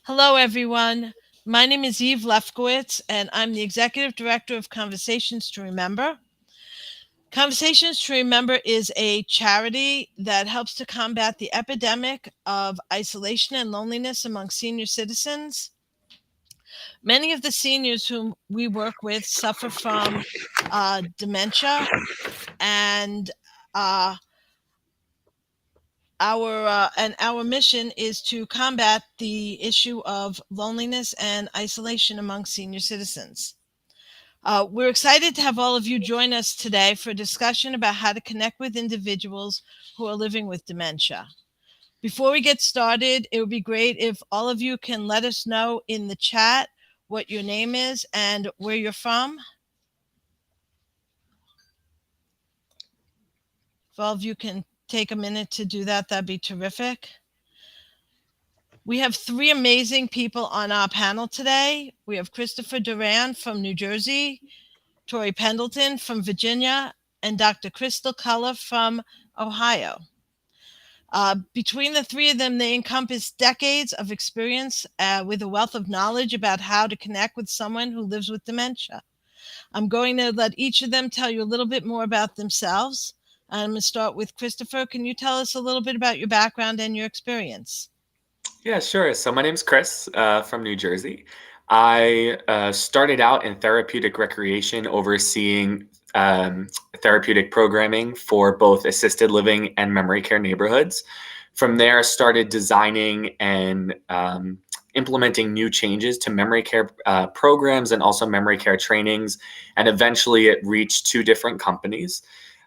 Hello, everyone. My name is Eve Lefkowitz, and I'm the Executive Director of Conversations to Remember. Conversations to Remember is a charity that helps to combat the epidemic of isolation and loneliness among senior citizens. Many of the seniors whom we work with suffer from dementia, and uh, our mission is to combat the issue of loneliness and isolation among senior citizens. We're excited to have all of you join us today for a discussion about how to connect with individuals who are living with dementia. Before we get started, it would be great if all of you can let us know in the chat what your name is and where you're from. If all of you can take a minute to do that, that'd be terrific. We have three amazing people on our panel today. We have Christopher Doran from New Jersey, Torie Pendleton from Virginia, and Dr. Krystal Culler from Ohio. Between the three of them, they encompass decades of experience with a wealth of knowledge about how to connect with someone who lives with dementia. I'm going to let each of them tell you a little bit more about themselves. I'm going to start with Christopher. Can you tell us a little bit about your background and your experience? Yeah, sure. So my name's Chris from New Jersey. I started out in therapeutic recreation, overseeing therapeutic programming for both assisted living and memory care neighborhoods. From there, started designing and implementing new changes to memory care programs and also memory care trainings. And eventually it reached two different companies.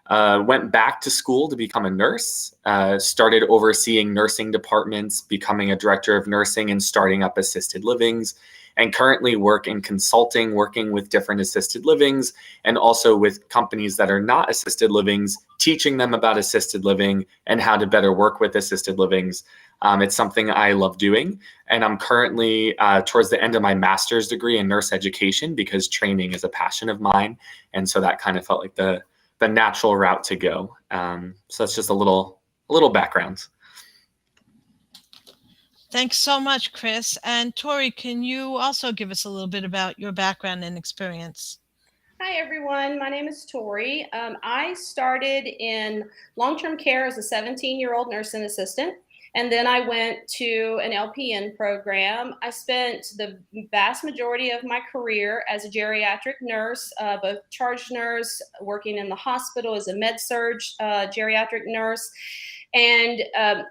Went back to school to become a nurse, started overseeing nursing departments, becoming a director of nursing and starting up assisted livings, and currently work in consulting, working with different assisted livings and also with companies that are not assisted livings, teaching them about assisted living and how to better work with assisted livings. It's something I love doing. And I'm currently towards the end of my master's degree in nurse education because training is a passion of mine. And so that kind of felt like the natural route to go. So that's just a little background. Thanks so much, Chris. And Torie, can you also give us a little bit about your background and experience? Hi, everyone. My name is Torie. I started in long-term care as a 17-year-old nursing assistant, and then I went to an LPN program. I spent the vast majority of my career as a geriatric nurse, both charge nurse, working in the hospital as a med-surg geriatric nurse. And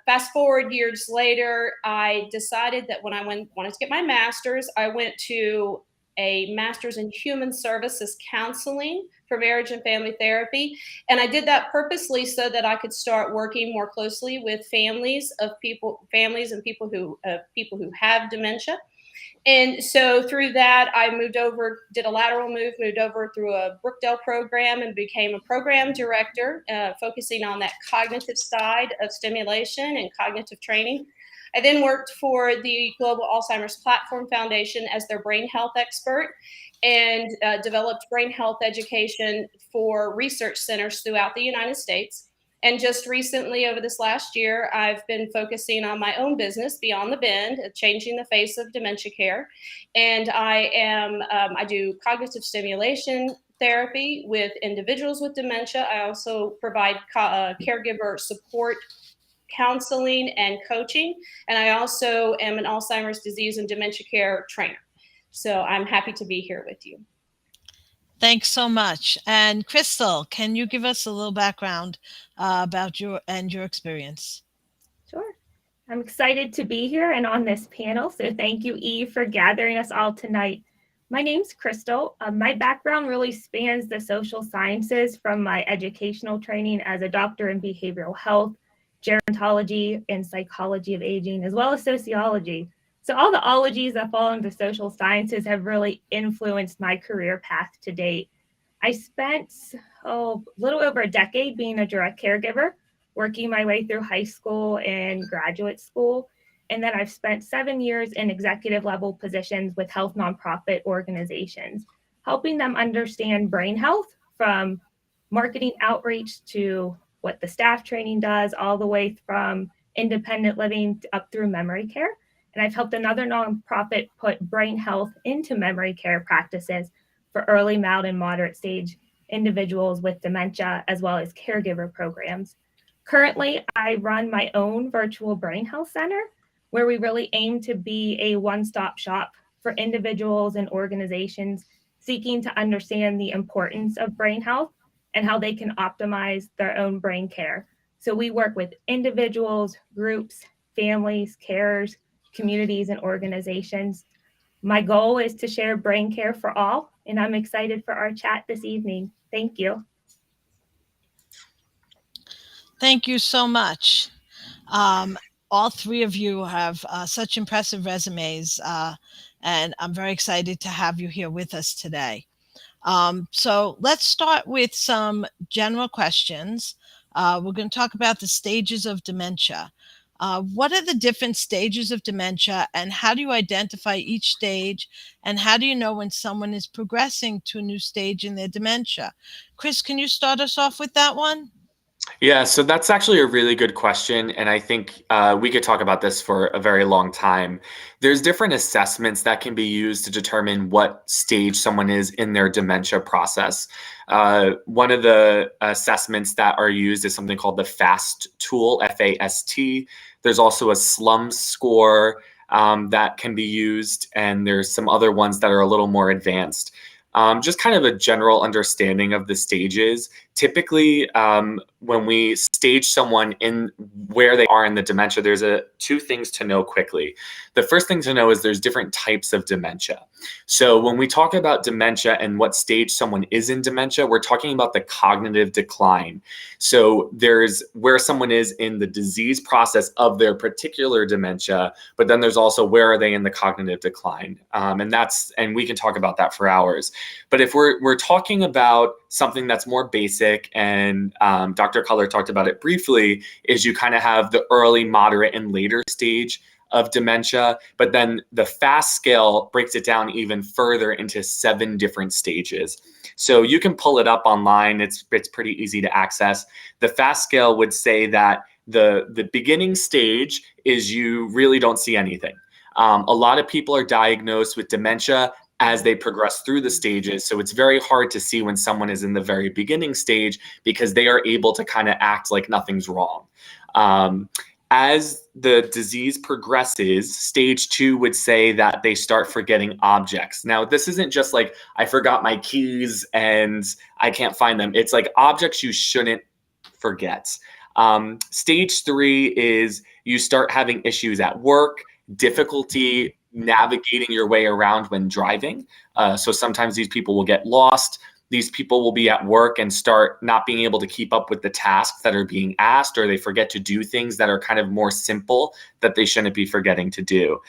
fast forward years later, I decided that when I wanted to get my master's, I went to a master's in human services counseling for marriage and family therapy. And I did that purposely so that I could start working more closely with families and people who have dementia. And so through that, I moved over, did a lateral move, moved over through a Brookdale program and became a program director, focusing on that cognitive side of stimulation and cognitive training. I then worked for the Global Alzheimer's Platform Foundation as their brain health expert and developed brain health education for research centers throughout the United States. And just recently, over this last year, I've been focusing on my own business, Beyond the Bend, changing the face of dementia care. And I do cognitive stimulation therapy with individuals with dementia. I also provide caregiver support, counseling, and coaching. And I also am an Alzheimer's disease and dementia care trainer. So I'm happy to be here with you. Thanks so much. And Krystal, can you give us a little background about your experience? Sure. I'm excited to be here and on this panel. So thank you, Eve, for gathering us all tonight. My name's Krystal. My background really spans the social sciences from my educational training as a doctor in behavioral health, gerontology, and psychology of aging, as well as sociology. So all the ologies that fall into social sciences have really influenced my career path to date. I spent a little over a decade being a direct caregiver, working my way through high school and graduate school. And then I've spent 7 years in executive level positions with health nonprofit organizations, helping them understand brain health from marketing outreach to what the staff training does, all the way from independent living up through memory care. and I've helped another nonprofit put brain health into memory care practices for early, mild, and moderate stage individuals with dementia, as well as caregiver programs. Currently, I run my own virtual brain health center where we really aim to be a one-stop shop for individuals and organizations seeking to understand the importance of brain health and how they can optimize their own brain care. So we work with individuals, groups, families, carers, communities, and organizations. My goal is to share brain care for all, and I'm excited for our chat this evening. Thank you. Thank you so much. All three of you have such impressive resumes, and I'm very excited to have you here with us today. So let's start with some general questions. We're going to talk about the stages of dementia. What are the different stages of dementia, and how do you identify each stage, and how do you know when someone is progressing to a new stage in their dementia? Chris, can you start us off with that one? Yeah, so that's actually a really good question. And I think we could talk about this for a very long time. There's different assessments that can be used to determine what stage someone is in their dementia process. One of the assessments that are used is something called the FAST tool, FAST. There's also a slum score that can be used, and there's some other ones that are a little more advanced. Just kind of a general understanding of the stages. Typically, when we stage someone in where they are in the dementia, there's two things to know quickly. The first thing to know is there's different types of dementia. So when we talk about dementia and what stage someone is in dementia, we're talking about the cognitive decline. So there's where someone is in the disease process of their particular dementia, but then there's also where are they in the cognitive decline. And we can talk about that for hours. But if we're talking about something that's more basic, and Dr. Culler talked about it briefly, is you kind of have the early, moderate, and later stage of dementia, but then the FAST scale breaks it down even further into 7 different stages. So you can pull it up online. It's pretty easy to access. The FAST scale would say that the beginning stage is you really don't see anything. A lot of people are diagnosed with dementia as they progress through the stages. So it's very hard to see when someone is in the very beginning stage because they are able to kind of act like nothing's wrong. As the disease progresses, stage 2 would say that they start forgetting objects. Now, this isn't just like, I forgot my keys and I can't find them. It's like objects you shouldn't forget. Stage 3 is you start having issues at work, difficulty navigating your way around when driving. So sometimes these people will get lost. These people will be at work and start not being able to keep up with the tasks that are being asked, or they forget to do things that are kind of more simple that they shouldn't be forgetting to do.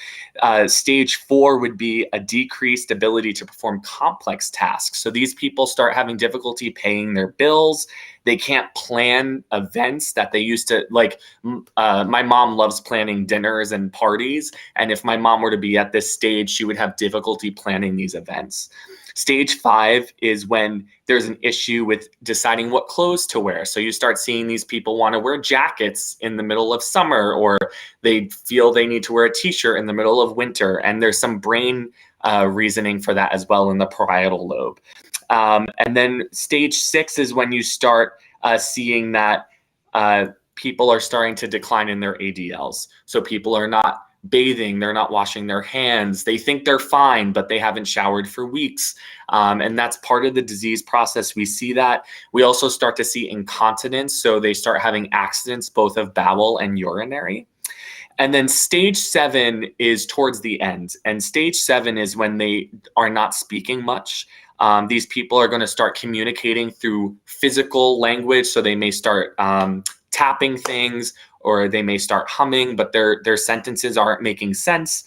Stage 4 would be a decreased ability to perform complex tasks. So these people start having difficulty paying their bills. They can't plan events that they used to, like my mom loves planning dinners and parties. And if my mom were to be at this stage, she would have difficulty planning these events. Stage 5 is when there's an issue with deciding what clothes to wear. So you start seeing these people want to wear jackets in the middle of summer, or they feel they need to wear a t-shirt in the middle of winter. And there's some brain reasoning for that as well in the parietal lobe. And then stage 6 is when you start seeing that people are starting to decline in their ADLs. So people are not bathing, they're not washing their hands, they think they're fine, but they haven't showered for weeks. And that's part of the disease process. We see that. We also start to see incontinence. So they start having accidents, both of bowel and urinary. And then stage 7 is towards the end. And stage 7 is when they are not speaking much. These people are going to start communicating through physical language. So they may start tapping things, or they may start humming, but their sentences aren't making sense.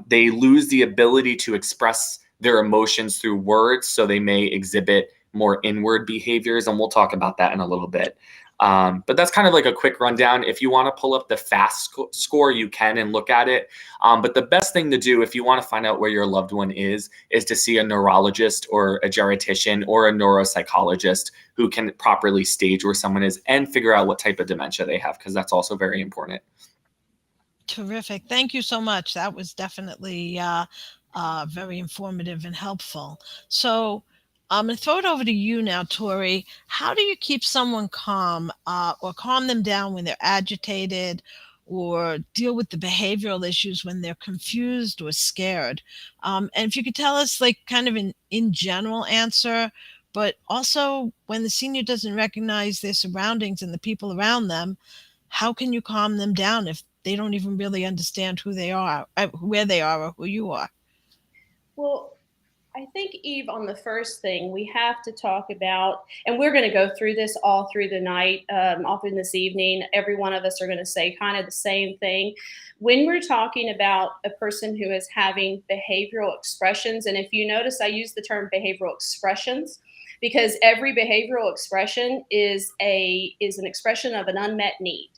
They lose the ability to express their emotions through words, so they may exhibit more inward behaviors, and we'll talk about that in a little bit. But that's kind of like a quick rundown. If you want to pull up the FAST score, you can and look at it. But the best thing to do if you want to find out where your loved one is to see a neurologist or a geriatrician or a neuropsychologist who can properly stage where someone is and figure out what type of dementia they have, because that's also very important. Terrific. Thank you so much. That was definitely very informative and helpful. So I'm going to throw it over to you now, Torie. How do you keep someone calm or calm them down when they're agitated or deal with the behavioral issues when they're confused or scared? And if you could tell us, like, kind of an in general answer, but also when the senior doesn't recognize their surroundings and the people around them, how can you calm them down if they don't even really understand who they are, where they are, or who you are? Well, I think, Eve, on the first thing, we have to talk about, and we're going to go through this all through the night, all through this evening. Every one of us are going to say kind of the same thing. When we're talking about a person who is having behavioral expressions, and if you notice, I use the term behavioral expressions because every behavioral expression is an expression of an unmet need.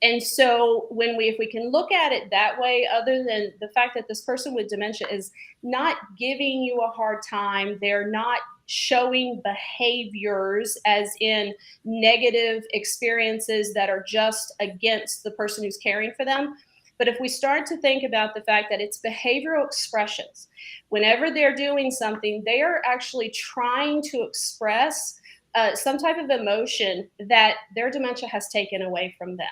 And so if we can look at it that way, other than the fact that this person with dementia is not giving you a hard time, they're not showing behaviors as in negative experiences that are just against the person who's caring for them. But if we start to think about the fact that it's behavioral expressions, whenever they're doing something, they are actually trying to express some type of emotion that their dementia has taken away from them.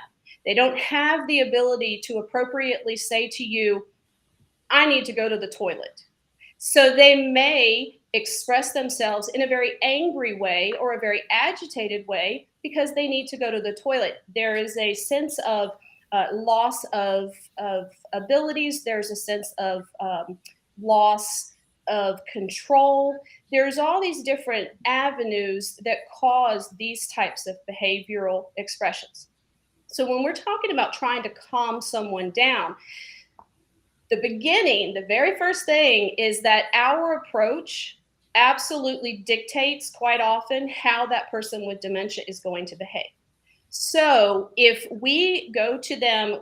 They don't have the ability to appropriately say to you, I need to go to the toilet. So they may express themselves in a very angry way or a very agitated way because they need to go to the toilet. There is a sense of loss of abilities. There's a sense of loss of control. There's all these different avenues that cause these types of behavioral expressions. So when we're talking about trying to calm someone down, the very first thing is that our approach absolutely dictates quite often how that person with dementia is going to behave. So if we go to them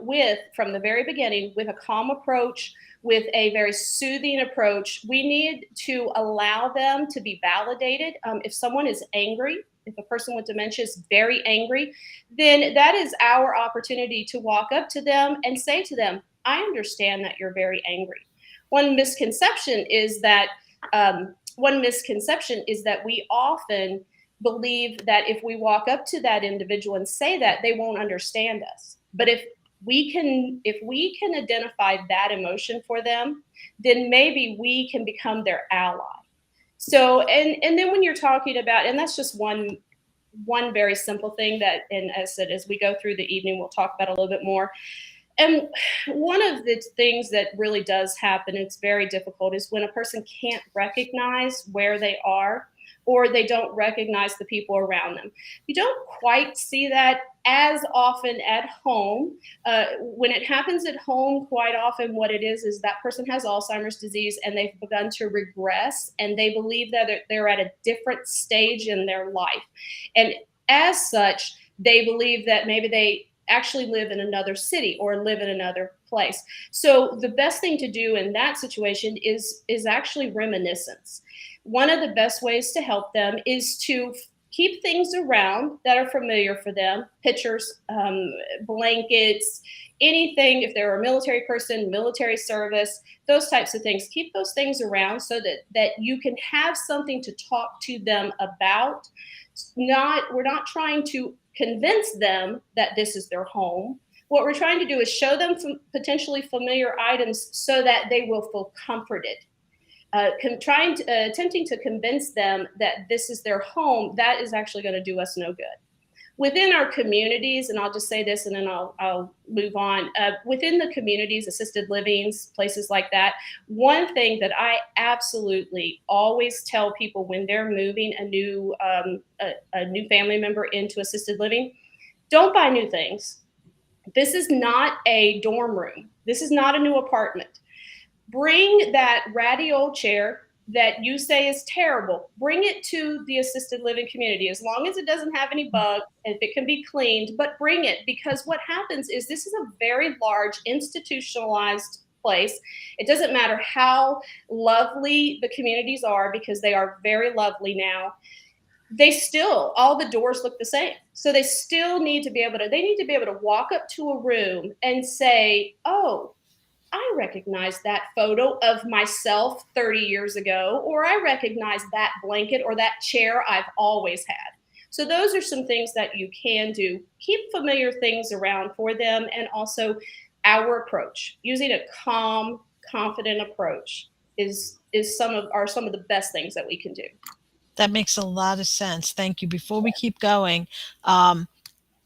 from the very beginning, with a calm approach, with a very soothing approach, we need to allow them to be validated. If someone is angry, if a person with dementia is very angry, then that is our opportunity to walk up to them and say to them, I understand that you're very angry. One misconception is that we often believe that if we walk up to that individual and say that, they won't understand us. But if we can identify that emotion for them, then maybe we can become their ally. So, and then when you're talking about, and that's just one very simple thing that, and as I said, as we go through the evening, we'll talk about a little bit more. And one of the things that really does happen, it's very difficult, is when a person can't recognize where they are, or they don't recognize the people around them. You don't quite see that as often at home. When it happens at home, quite often what it is that person has Alzheimer's disease and they've begun to regress, and they believe that they're at a different stage in their life. And as such, they believe that maybe they actually live in another city or live in another place. So the best thing to do in that situation is actually reminiscence. One of the best ways to help them is to keep things around that are familiar for them, pictures, blankets, anything. If they're a military person, military service, those types of things, keep those things around so that you can have something to talk to them about. We're not trying to convince them that this is their home. What we're trying to do is show them potentially familiar items so that they will feel comforted. Attempting to convince them that this is their home, that is actually going to do us no good. Within our communities, and I'll just say this and then I'll move on. Within the communities, assisted livings, places like that, one thing that I absolutely always tell people when they're moving a new family member into assisted living, don't buy new things. This is not a dorm room. This is not a new apartment. Bring that ratty old chair that you say is terrible, bring it to the assisted living community, as long as it doesn't have any bugs, if it can be cleaned, but bring it, because what happens is this is a very large institutionalized place. It doesn't matter how lovely the communities are, because they are very lovely now. all the doors look the same. So they still need to be able to walk up to a room and say, oh, I recognize that photo of myself 30 years ago, or I recognize that blanket or that chair I've always had. So those are some things that you can do. Keep familiar things around for them, and also our approach. Using a calm, confident approach is some of the best things that we can do. That makes a lot of sense. Thank you. Before we keep going,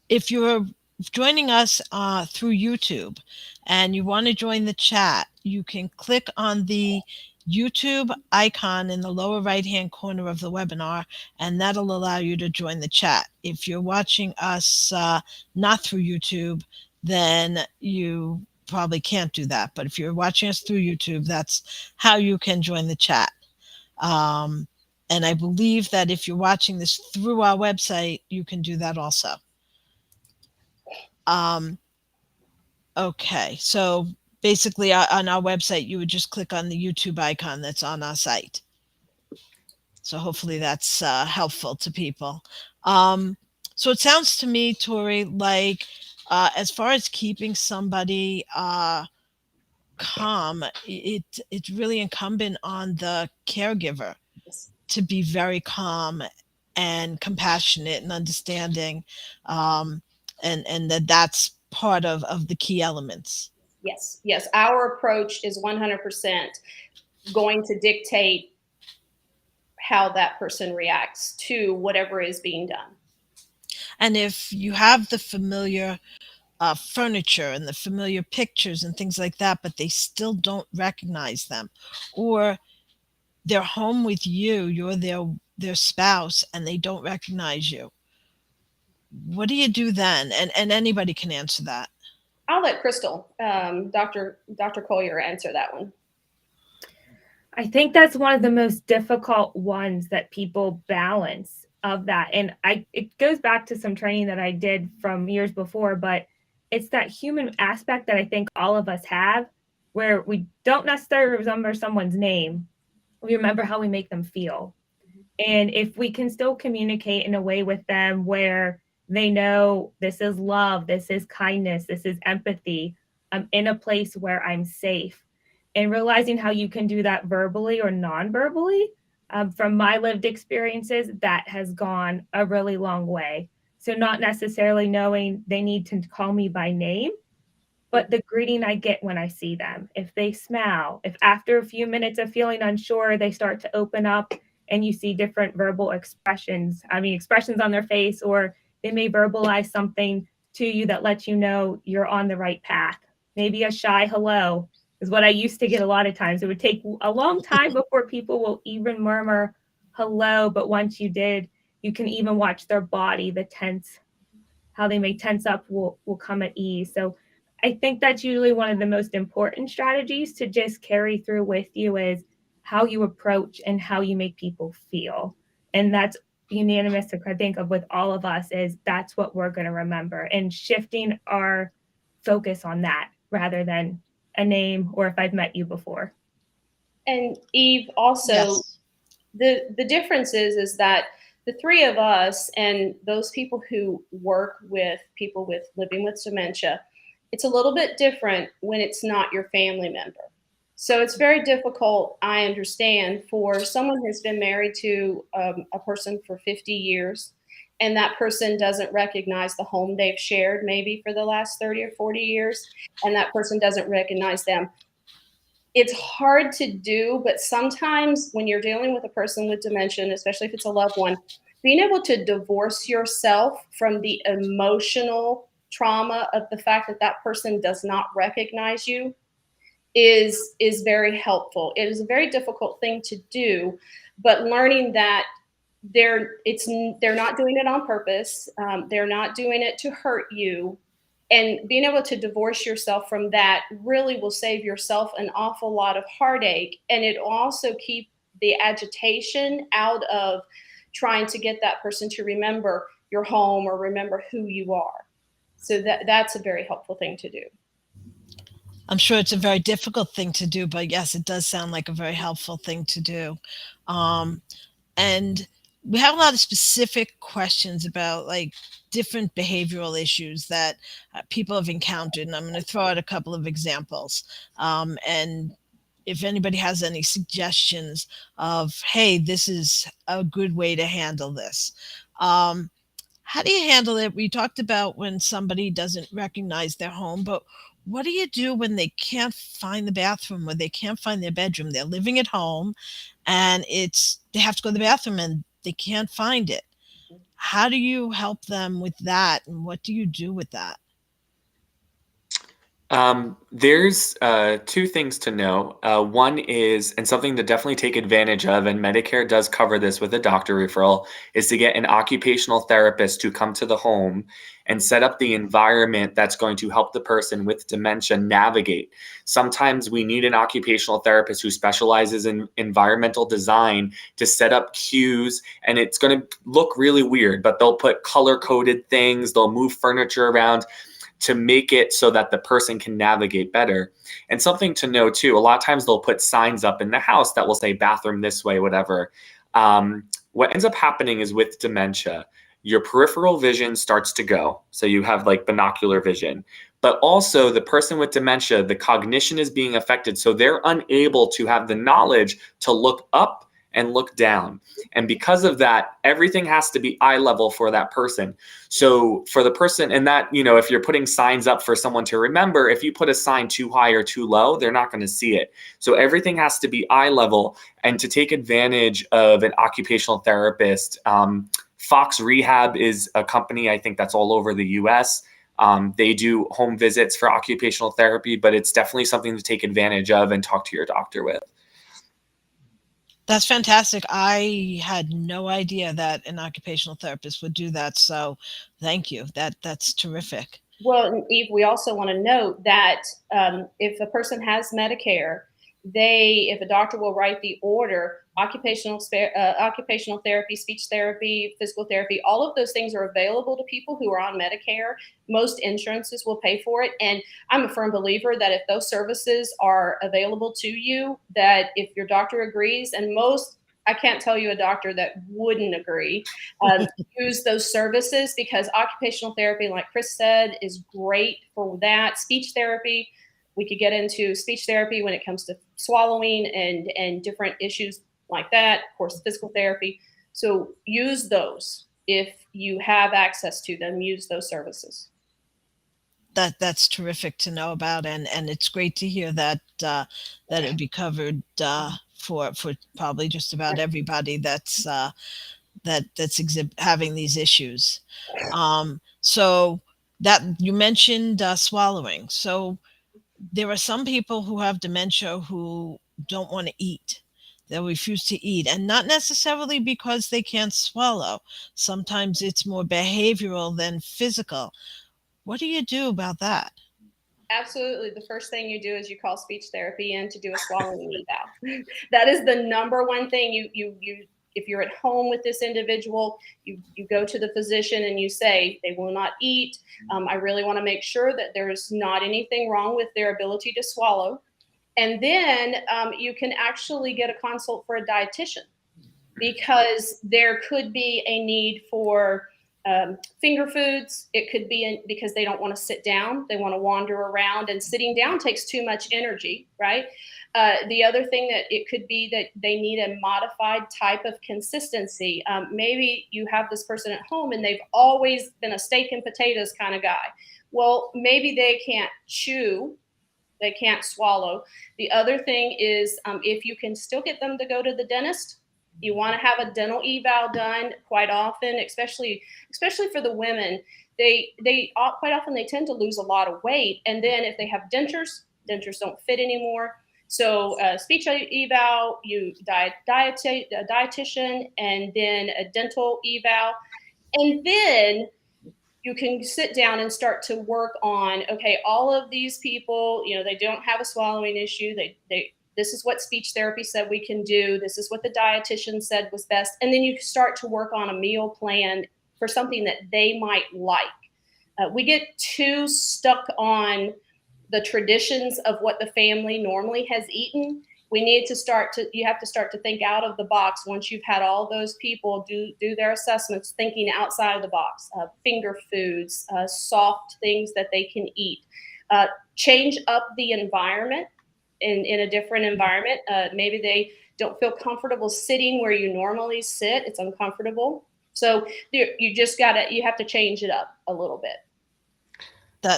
if you're joining us through YouTube and you want to join the chat, you can click on the YouTube icon in the lower right-hand corner of the webinar, and that'll allow you to join the chat. If you're watching us not through YouTube, then you probably can't do that. But if you're watching us through YouTube, that's how you can join the chat. And I believe that if you're watching this through our website, you can do that also. Okay, so basically on our website, you would just click on the YouTube icon that's on our site. So hopefully that's helpful to people. So it sounds to me, Torie, like as far as keeping somebody calm, it's really incumbent on the caregiver to be very calm and compassionate and understanding, and that's part of the key elements. Yes. Our approach is 100% going to dictate how that person reacts to whatever is being done. And if you have the familiar furniture and the familiar pictures and things like that, but they still don't recognize them, or they're home with you, you're their spouse, and they don't recognize you, what do you do then? And anybody can answer that. I'll let Krystal, Dr. Culler, answer that one. I think that's one of the most difficult ones that people balance of that. And it goes back to some training that I did from years before, but it's that human aspect that I think all of us have, where we don't necessarily remember someone's name. We remember how we make them feel. And if we can still communicate in a way with them where they know this is love, this is kindness, this is empathy, I'm in a place where I'm safe. And realizing how you can do that verbally or non-verbally, from my lived experiences, that has gone a really long way. So not necessarily knowing they need to call me by name, but the greeting I get when I see them. If they smile, if after a few minutes of feeling unsure, they start to open up and you see different verbal expressions on their face, or they may verbalize something to you that lets you know you're on the right path. Maybe a shy hello is what I used to get a lot of times. It would take a long time before people will even murmur hello, but once you did, you can even watch their body, how they may tense up will come at ease. So I think that's usually one of the most important strategies to just carry through with you, is how you approach and how you make people feel. And that's unanimous, I think, with all of us, is that's what we're going to remember, and shifting our focus on that rather than a name or if I've met you before. And Eve, also, yes. The difference is that the three of us and those people who work with people living with dementia, it's a little bit different when it's not your family member. So it's very difficult, I understand, for someone who's been married to a person for 50 years, and that person doesn't recognize the home they've shared maybe for the last 30 or 40 years, and that person doesn't recognize them. It's hard to do, but sometimes when you're dealing with a person with dementia, especially if it's a loved one, being able to divorce yourself from the emotional trauma of the fact that that person does not recognize you is very helpful. It is a very difficult thing to do, but learning that they're not doing it on purpose. They're not doing it to hurt you. And being able to divorce yourself from that really will save yourself an awful lot of heartache. And it will also keep the agitation out of trying to get that person to remember your home or remember who you are. So that's a very helpful thing to do. I'm sure it's a very difficult thing to do, but yes, it does sound like a very helpful thing to do. And we have a lot of specific questions about like different behavioral issues that people have encountered, and I'm going to throw out a couple of examples. And if anybody has any suggestions of, hey, this is a good way to handle this. How do you handle it? We talked about when somebody doesn't recognize their home, but what do you do when they can't find the bathroom or they can't find their bedroom? They're living at home and they have to go to the bathroom and they can't find it. How do you help them with that? And what do you do with that? There's two things to know. One is, and something to definitely take advantage of, and Medicare does cover this with a doctor referral, is to get an occupational therapist to come to the home and set up the environment that's going to help the person with dementia navigate. Sometimes we need an occupational therapist who specializes in environmental design to set up cues, and it's going to look really weird, but they'll put color-coded things, they'll move furniture around to make it so that the person can navigate better. And something to know too, a lot of times they'll put signs up in the house that will say bathroom this way, whatever. What ends up happening is with dementia, your peripheral vision starts to go. So you have like binocular vision, but also the person with dementia, the cognition is being affected. So they're unable to have the knowledge to look up and look down. And because of that, everything has to be eye level for that person. So for the person, and that, if you're putting signs up for someone to remember, if you put a sign too high or too low, they're not going to see it. So everything has to be eye level. And to take advantage of an occupational therapist, Fox Rehab is a company, I think that's all over the US. They do home visits for occupational therapy, but it's definitely something to take advantage of and talk to your doctor with. That's fantastic. I had no idea that an occupational therapist would do that. So thank you. That's terrific. Well, Eve, we also want to note that if a person has Medicare, if a doctor will write the order, occupational therapy, speech therapy, physical therapy, all of those things are available to people who are on Medicare. Most insurances will pay for it. And I'm a firm believer that if those services are available to you, that if your doctor agrees, and I can't tell you a doctor that wouldn't agree, use those services, because occupational therapy, like Chris said, is great for that. Speech therapy, we could get into speech therapy when it comes to swallowing and different issues like that. Of course, physical therapy. So use those if you have access to them. Use those services. That's terrific to know about, and it's great to hear that that it'd be covered for probably just about everybody that's having these issues. So that you mentioned swallowing. So there are some people who have dementia who don't want to eat. They'll refuse to eat, and not necessarily because they can't swallow. Sometimes it's more behavioral than physical. What do you do about that? Absolutely. The first thing you do is you call speech therapy in to do a swallowing eval. That is the number one thing. You if you're at home with this individual, you go to the physician and you say they will not eat. I really want to make sure that there's not anything wrong with their ability to swallow. And then you can actually get a consult for a dietitian, because there could be a need for finger foods. It could be because they don't want to sit down. They want to wander around, and sitting down takes too much energy, right? The other thing that it could be that they need a modified type of consistency. Maybe you have this person at home and they've always been a steak and potatoes kind of guy. Well, maybe they can't chew. They can't swallow. The other thing is if you can still get them to go to the dentist, you want to have a dental eval done quite often, especially for the women. They quite often they tend to lose a lot of weight, and then if they have dentures don't fit anymore. So speech eval, a dietitian, and then a dental eval, and then you can sit down and start to work on, okay, all of these people, they don't have a swallowing issue. This is what speech therapy said we can do. This is what the dietitian said was best. And then you start to work on a meal plan for something that they might like. We get too stuck on the traditions of what the family normally has eaten. you have to start to think out of the box once you've had all those people do their assessments, thinking outside of the box, finger foods, soft things that they can eat, change up the environment in a different environment. Maybe they don't feel comfortable sitting where you normally sit. It's uncomfortable. So you have to change it up a little bit.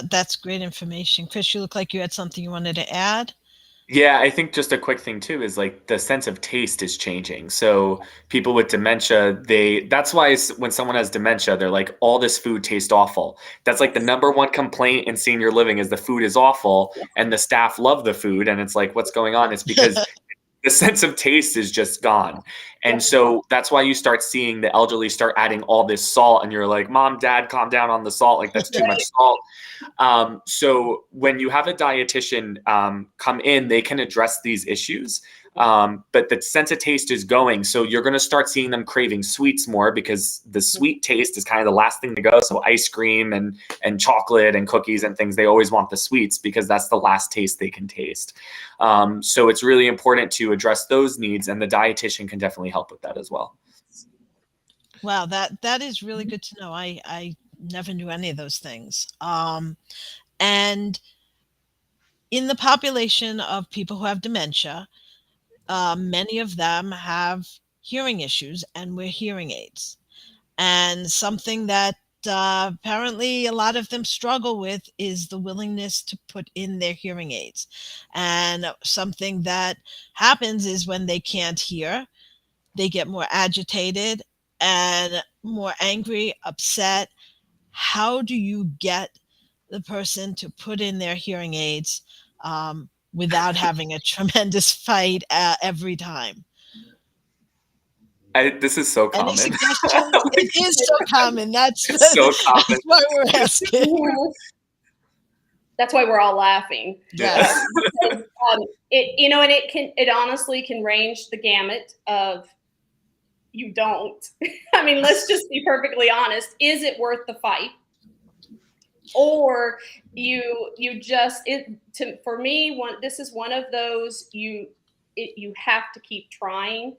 That's great information. Chris, you look like you had something you wanted to add. Yeah, I think just a quick thing too is like the sense of taste is changing. So people with dementia, that's why when someone has dementia, they're like, all this food tastes awful. That's like the number one complaint in senior living is the food is awful and the staff love the food. And it's like, what's going on? It's because the sense of taste is just gone. And so that's why you start seeing the elderly start adding all this salt and you're like, Mom, Dad, calm down on the salt. Like that's too much salt. So when you have a dietitian come in, they can address these issues. But the sense of taste is going. So you're going to start seeing them craving sweets more because the sweet taste is kind of the last thing to go. So ice cream and chocolate and cookies and things, they always want the sweets because that's the last taste they can taste. So it's really important to address those needs, and the dietitian can definitely help with that as well. Wow, that is really good to know. I never knew any of those things. And in the population of people who have dementia, many of them have hearing issues and wear hearing aids. And something that apparently a lot of them struggle with is the willingness to put in their hearing aids. And something that happens is when they can't hear, they get more agitated and more angry, upset. How do you get the person to put in their hearing aids without having a tremendous fight every time? This is so common. Any suggestions? It is so common. That's so common. That's why we're asking. That's why we're all laughing. Yes. It honestly can range the gamut of you don't. I mean, let's just be perfectly honest. Is it worth the fight? Or for me, this is one of those you have to keep trying.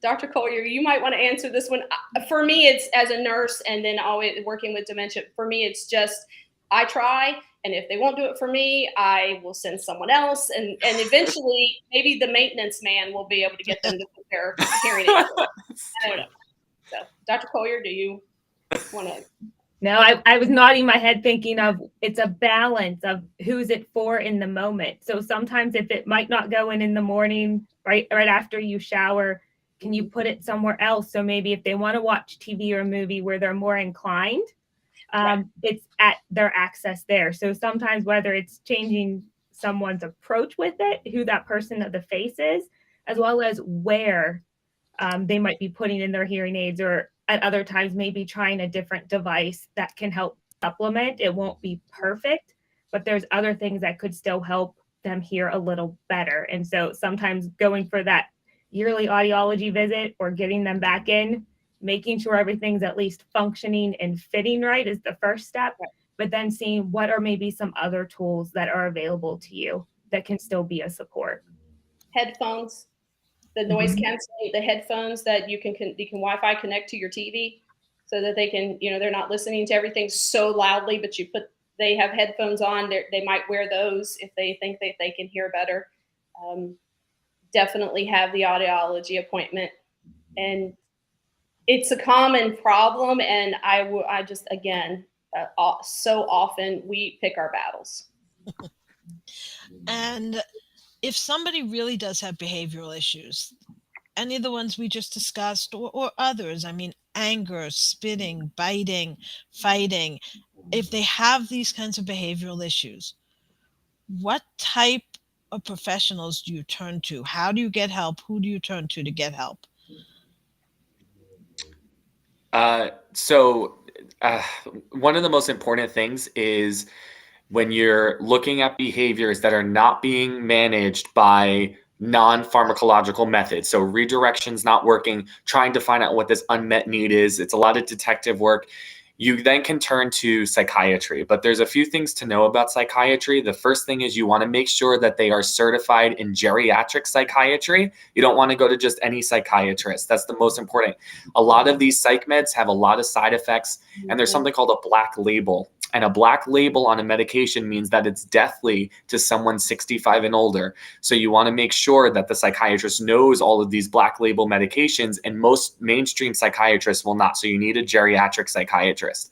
Dr. Culler, you might want to answer this one. For me, it's as a nurse and then always working with dementia. For me, it's just I try, and if they won't do it for me, I will send someone else, and eventually maybe the maintenance man will be able to get them to put their hearing aids on. I don't know. So, Dr. Culler, do you want to? No, I was nodding my head thinking of it's a balance of who's it for in the moment. So sometimes if it might not go in the morning, right after you shower, can you put it somewhere else? So maybe if they want to watch TV or a movie where they're more inclined, it's at their access there. So sometimes whether it's changing someone's approach with it, who that person of the face is, as well as where they might be putting in their hearing aids, or at other times maybe trying a different device that can help supplement. It won't be perfect, but there's other things that could still help them hear a little better. And so sometimes going for that yearly audiology visit or getting them back in, making sure everything's at least functioning and fitting right is the first step, but then seeing what are maybe some other tools that are available to you that can still be a support. Headphones, the noise canceling, the headphones that you can Wi-Fi connect to your TV so that they can, they're not listening to everything so loudly, but they have headphones on. They might wear those if they think that they can hear better. Definitely have the audiology appointment. And it's a common problem. And I just, again, so often we pick our battles. And if somebody really does have behavioral issues, any of the ones we just discussed or others, I mean, anger, spitting, biting, fighting, if they have these kinds of behavioral issues, what type of professionals do you turn to? How do you get help? Who do you turn to get help? So one of the most important things is when you're looking at behaviors that are not being managed by non-pharmacological methods. So redirection's not working, trying to find out what this unmet need is. It's a lot of detective work. You then can turn to psychiatry, but there's a few things to know about psychiatry. The first thing is you want to make sure that they are certified in geriatric psychiatry. You don't want to go to just any psychiatrist. That's the most important. A lot of these psych meds have a lot of side effects, and there's something called a black label. And a black label on a medication means that it's deathly to someone 65 and older. So you want to make sure that the psychiatrist knows all of these black label medications, and most mainstream psychiatrists will not. So you need a geriatric psychiatrist.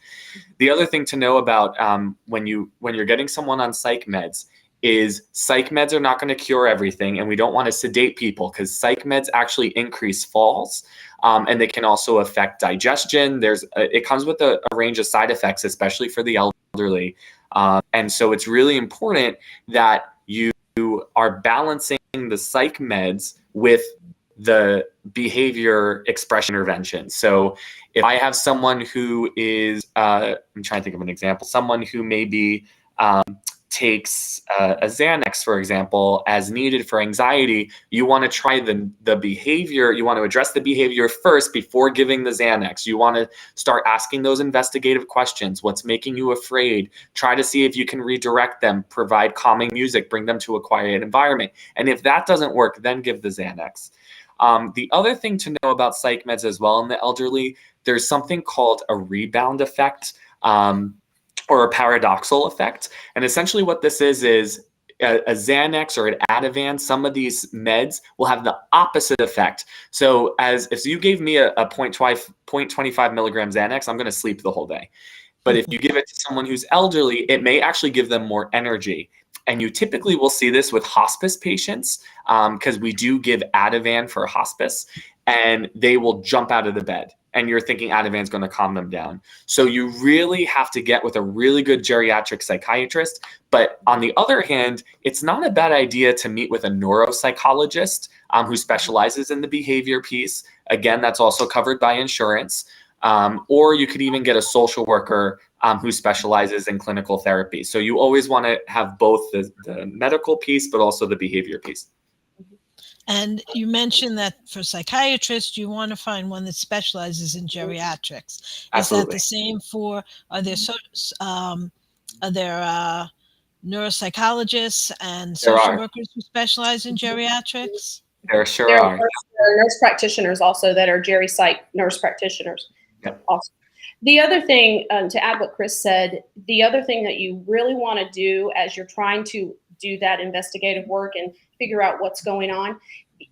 The other thing to know about when you're getting someone on psych meds is psych meds are not going to cure everything, and we don't want to sedate people because psych meds actually increase falls. And they can also affect digestion. It comes with a range of side effects, especially for the elderly. And so it's really important that you are balancing the psych meds with the behavior expression intervention. So if I have someone who is, I'm trying to think of an example, someone who maybe takes a Xanax, for example, as needed for anxiety, you want to try the behavior. You want to address the behavior first before giving the Xanax. You want to start asking those investigative questions. What's making you afraid? Try to see if you can redirect them, provide calming music, bring them to a quiet environment. And if that doesn't work, then give the Xanax. The other thing to know about psych meds as well in the elderly, there's something called a rebound effect. Or a paradoxal effect. And essentially what this is a Xanax or an Ativan, some of these meds will have the opposite effect. So if you gave me a 0.25 milligram Xanax, I'm going to sleep the whole day. But if you give it to someone who's elderly, it may actually give them more energy. And you typically will see this with hospice patients because we do give Ativan for hospice, and they will jump out of the bed. And you're thinking Ativan's going to calm them down. So you really have to get with a really good geriatric psychiatrist. But on the other hand, it's not a bad idea to meet with a neuropsychologist who specializes in the behavior piece. Again, that's also covered by insurance. Or you could even get a social worker who specializes in clinical therapy. So you always want to have both the medical piece, but also the behavior piece. And you mentioned that for psychiatrists, you want to find one that specializes in geriatrics. Absolutely. Is that the same for, are there neuropsychologists and social workers who specialize in geriatrics? There sure are. There are nurse practitioners also that are geri psych nurse practitioners. Yep. Also. The other thing, to add what Chris said, the other thing that you really want to do as you're trying to do that investigative work and figure out what's going on,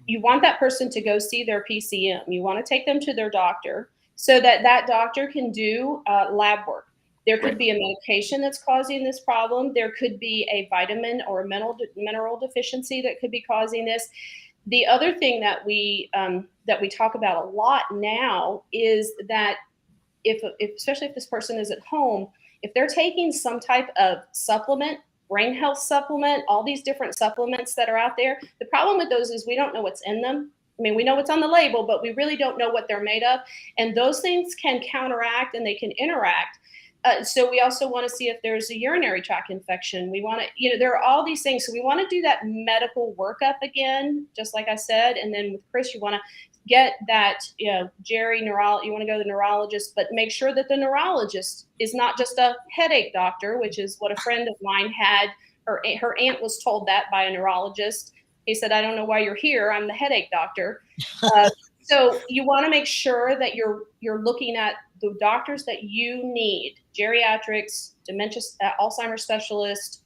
you want that person to go see their PCM. You want to take them to their doctor so that that doctor can do lab work. There could be a medication that's causing this problem. There could be a vitamin or a mineral deficiency that could be causing this. The other thing that we talk about a lot now is that especially if this person is at home, if they're taking some type of supplement, brain health supplement, all these different supplements that are out there, the problem with those is we don't know what's in them. I mean, we know what's on the label, but we really don't know what they're made of. And those things can counteract and they can interact. So we also want to see if there's a urinary tract infection. We want to, there are all these things. So we want to do that medical workup again, just like I said. And then with Chris, you want to get that, you want to go to the neurologist, but make sure that the neurologist is not just a headache doctor, which is what a friend of mine had. Her aunt was told that by a neurologist. He said, "I don't know why you're here. I'm the headache doctor." So you want to make sure that you're looking at the doctors that you need: geriatrics, dementia, Alzheimer's specialist.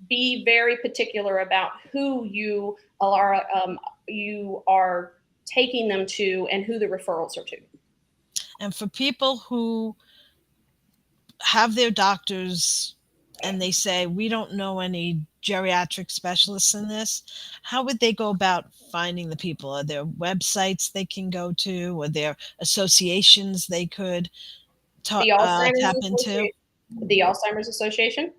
Be very particular about who you are taking them to and who the referrals are to. And for people who have their doctors and they say, we don't know any geriatric specialists in this, how would they go about finding the people? Are there websites they can go to? Are there associations they could tap into? The Alzheimer's Association.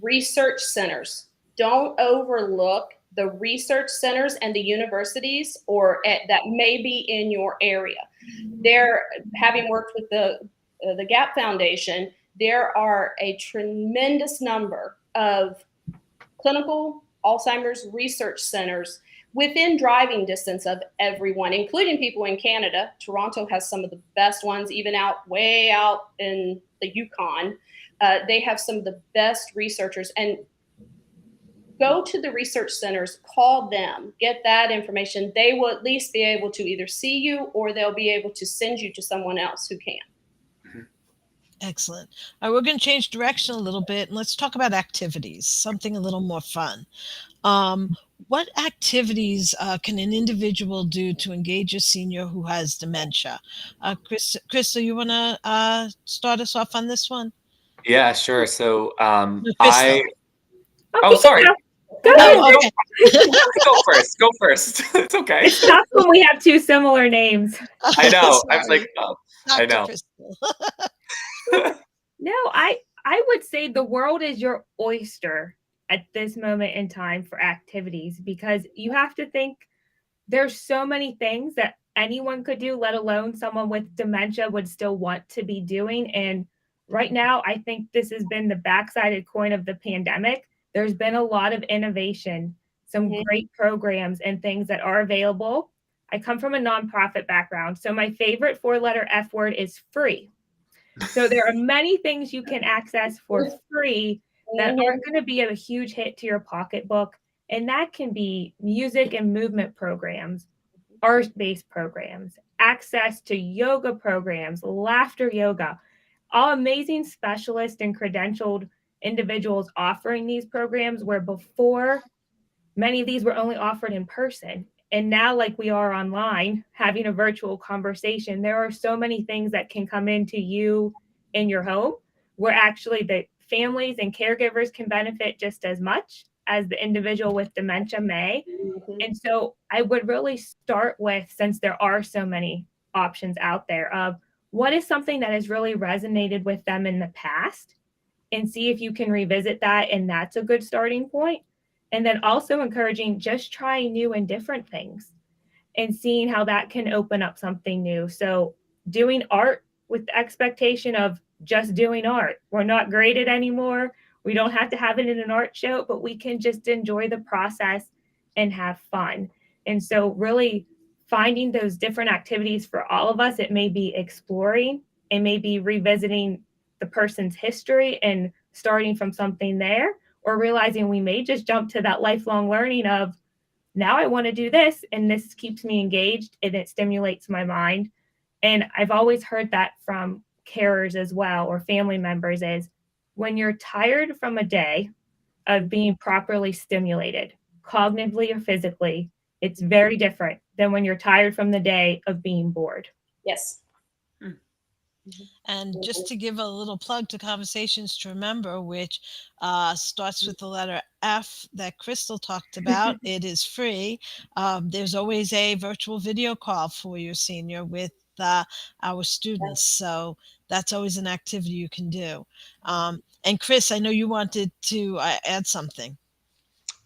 Research centers. Don't overlook the research centers and the universities that may be in your area. They're having worked with the Gap Foundation. There are a tremendous number of clinical Alzheimer's research centers within driving distance of everyone, including people in Canada. Toronto has some of the best ones, even way out in the Yukon. They have some of the best researchers. And go to the research centers, call them, get that information. They will at least be able to either see you or they'll be able to send you to someone else who can. Excellent. All right, we're going to change direction a little bit and let's talk about activities, something a little more fun. What activities can an individual do to engage a senior who has dementia? Krystal, you want to start us off on this one? Yeah, sure. So Krystal. Sorry. Go Oh, okay. Go first. It's okay. It's tough when we have two similar names. I know. I was Sorry. like, I know. No, I would say the world is your oyster at this moment in time for activities, because you have to think there's so many things that anyone could do, let alone someone with dementia would still want to be doing. And right now, I think this has been the backsided coin of the pandemic. There's been a lot of innovation, some great programs and things that are available. I come from a nonprofit background, so my favorite 4-letter F word is free. So there are many things you can access for free that aren't going to be a huge hit to your pocketbook. And that can be music and movement programs, art-based programs, access to yoga programs, laughter yoga, all amazing specialists and credentialed individuals offering these programs, where before many of these were only offered in person. And now, like we are online, having a virtual conversation, there are so many things that can come into you in your home, where actually the families and caregivers can benefit just as much as the individual with dementia may. And so I would really start with, since there are so many options out there, of what is something that has really resonated with them in the past, and see if you can revisit that. And that's a good starting point. And then also encouraging just trying new and different things and seeing how that can open up something new. So doing art with the expectation of just doing art. We're not graded anymore. We don't have to have it in an art show, but we can just enjoy the process and have fun. And so really finding those different activities for all of us. It may be exploring, it may be revisiting the person's history and starting from something there, or realizing we may just jump to that lifelong learning of, now I want to do this, and this keeps me engaged and it stimulates my mind. And I've always heard that from carers as well, or family members, is when you're tired from a day of being properly stimulated, cognitively or physically, it's very different than when you're tired from the day of being bored. Yes. And just to give a little plug to Conversations to Remember, which starts with the letter F that Krystal talked about, it is free. There's always a virtual video call for your senior with our students. So that's always an activity you can do. And Chris, I know you wanted to add something.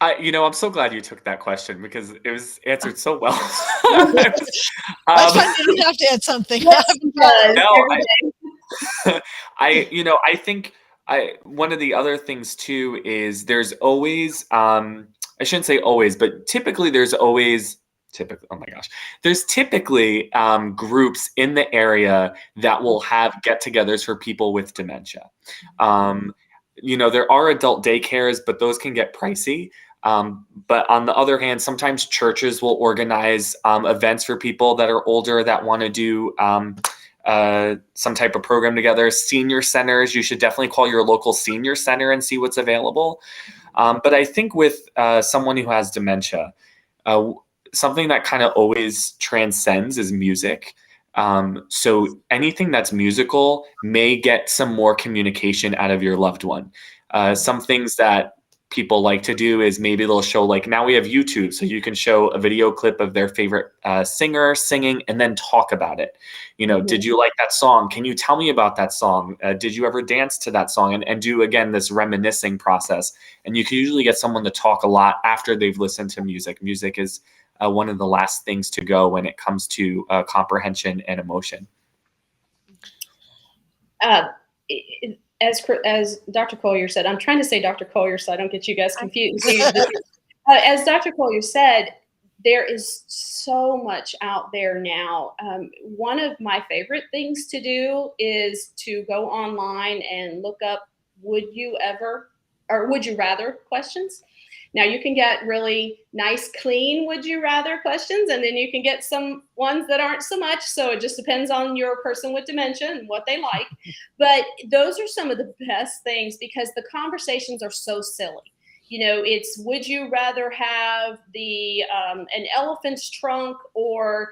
I'm so glad you took that question because it was answered so well. That's fine. You don't have to add something. I think one of the other things too is there's always, I shouldn't say always, but typically there's typically groups in the area that will have get-togethers for people with dementia. There are adult daycares, but those can get pricey. But on the other hand, sometimes churches will organize events for people that are older that want to do some type of program together. Senior centers, you should definitely call your local senior center and see what's available. But I think with someone who has dementia, something that kind of always transcends is music. So anything that's musical may get some more communication out of your loved one. Some things that people like to do is maybe they'll show, like now we have YouTube, so you can show a video clip of their favorite singer singing and then talk about it. Did you like that song? Can you tell me about that song? Did you ever dance to that song? And do, again, this reminiscing process. And you can usually get someone to talk a lot after they've listened to music. Music is one of the last things to go when it comes to comprehension and emotion. As Dr. Culler said, I'm trying to say Dr. Culler so I don't get you guys confused. As Dr. Culler said, there is so much out there now. One of my favorite things to do is to go online and look up would you ever or would you rather questions. Now you can get really nice, clean would you rather questions, and then you can get some ones that aren't so much. So it just depends on your person with dementia and what they like. But those are some of the best things because the conversations are so silly. It's would you rather have the an elephant's trunk or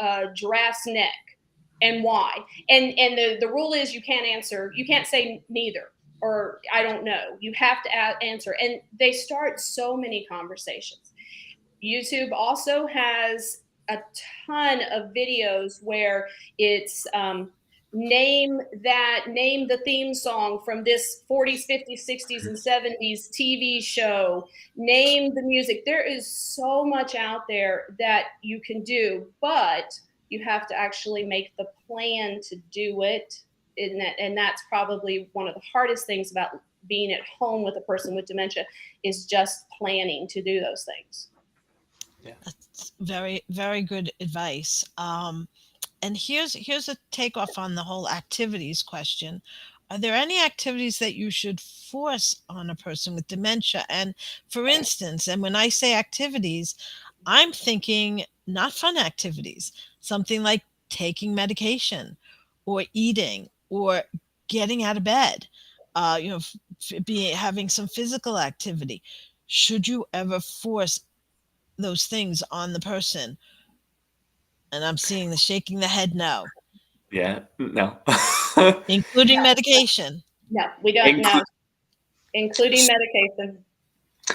a giraffe's neck, and why? And the rule is you can't answer. You can't say neither or I don't know. You have to answer, and they start so many conversations. YouTube also has a ton of videos where it's name the theme song from this 40s, 50s, 60s, and 70s TV show, name the music. There is so much out there that you can do, but you have to actually make the plan to do it. And that's probably one of the hardest things about being at home with a person with dementia is just planning to do those things. Yeah. That's very, very good advice. And here's a takeoff on the whole activities question. Are there any activities that you should force on a person with dementia? And for instance, and when I say activities, I'm thinking not fun activities, something like taking medication or eating or getting out of bed, having some physical activity. Should you ever force those things on the person? And I'm seeing the shaking the head no. Yeah, no. Including medication. No, we don't know. Including medication.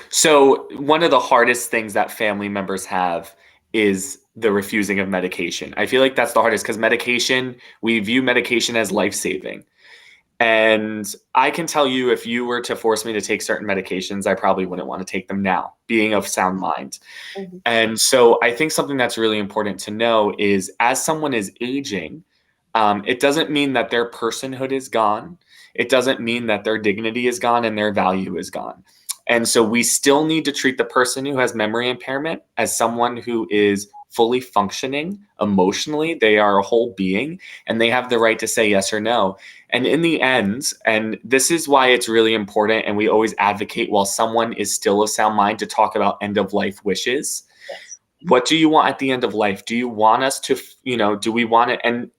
So one of the hardest things that family members have is the refusing of medication. I feel like that's the hardest because we view medication as life-saving. And I can tell you, if you were to force me to take certain medications, I probably wouldn't want to take them now, being of sound mind. Mm-hmm. And so I think something that's really important to know is as someone is aging, it doesn't mean that their personhood is gone. It doesn't mean that their dignity is gone and their value is gone. And so we still need to treat the person who has memory impairment as someone who is fully functioning emotionally. They are a whole being and they have the right to say yes or no. And in the end, and this is why it's really important, and we always advocate while someone is still of sound mind to talk about end of life wishes. Yes. What do you want at the end of life? Do you want us to, do we want it? And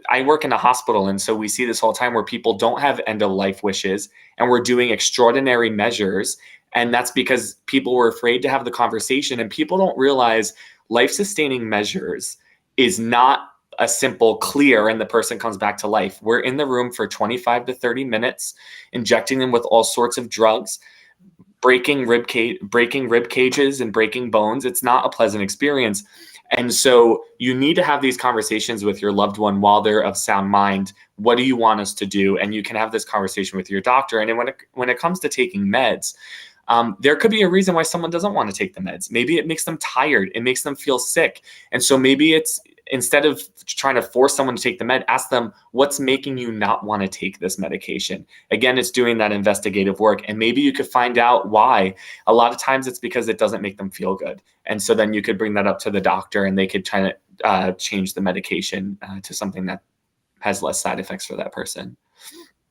I work in a hospital. And so we see this all the time where people don't have end of life wishes and we're doing extraordinary measures. And that's because people were afraid to have the conversation, and people don't realize life-sustaining measures is not a simple clear and the person comes back to life. We're in the room for 25 to 30 minutes, injecting them with all sorts of drugs, breaking rib cages and breaking bones. It's not a pleasant experience. And so you need to have these conversations with your loved one while they're of sound mind. What do you want us to do? And you can have this conversation with your doctor. And when it comes to taking meds, there could be a reason why someone doesn't want to take the meds. Maybe it makes them tired. It makes them feel sick. And so maybe it's, instead of trying to force someone to take the med, ask them, what's making you not want to take this medication? Again, it's doing that investigative work. And maybe you could find out why. A lot of times it's because it doesn't make them feel good. And so then you could bring that up to the doctor and they could try to change the medication to something that has less side effects for that person.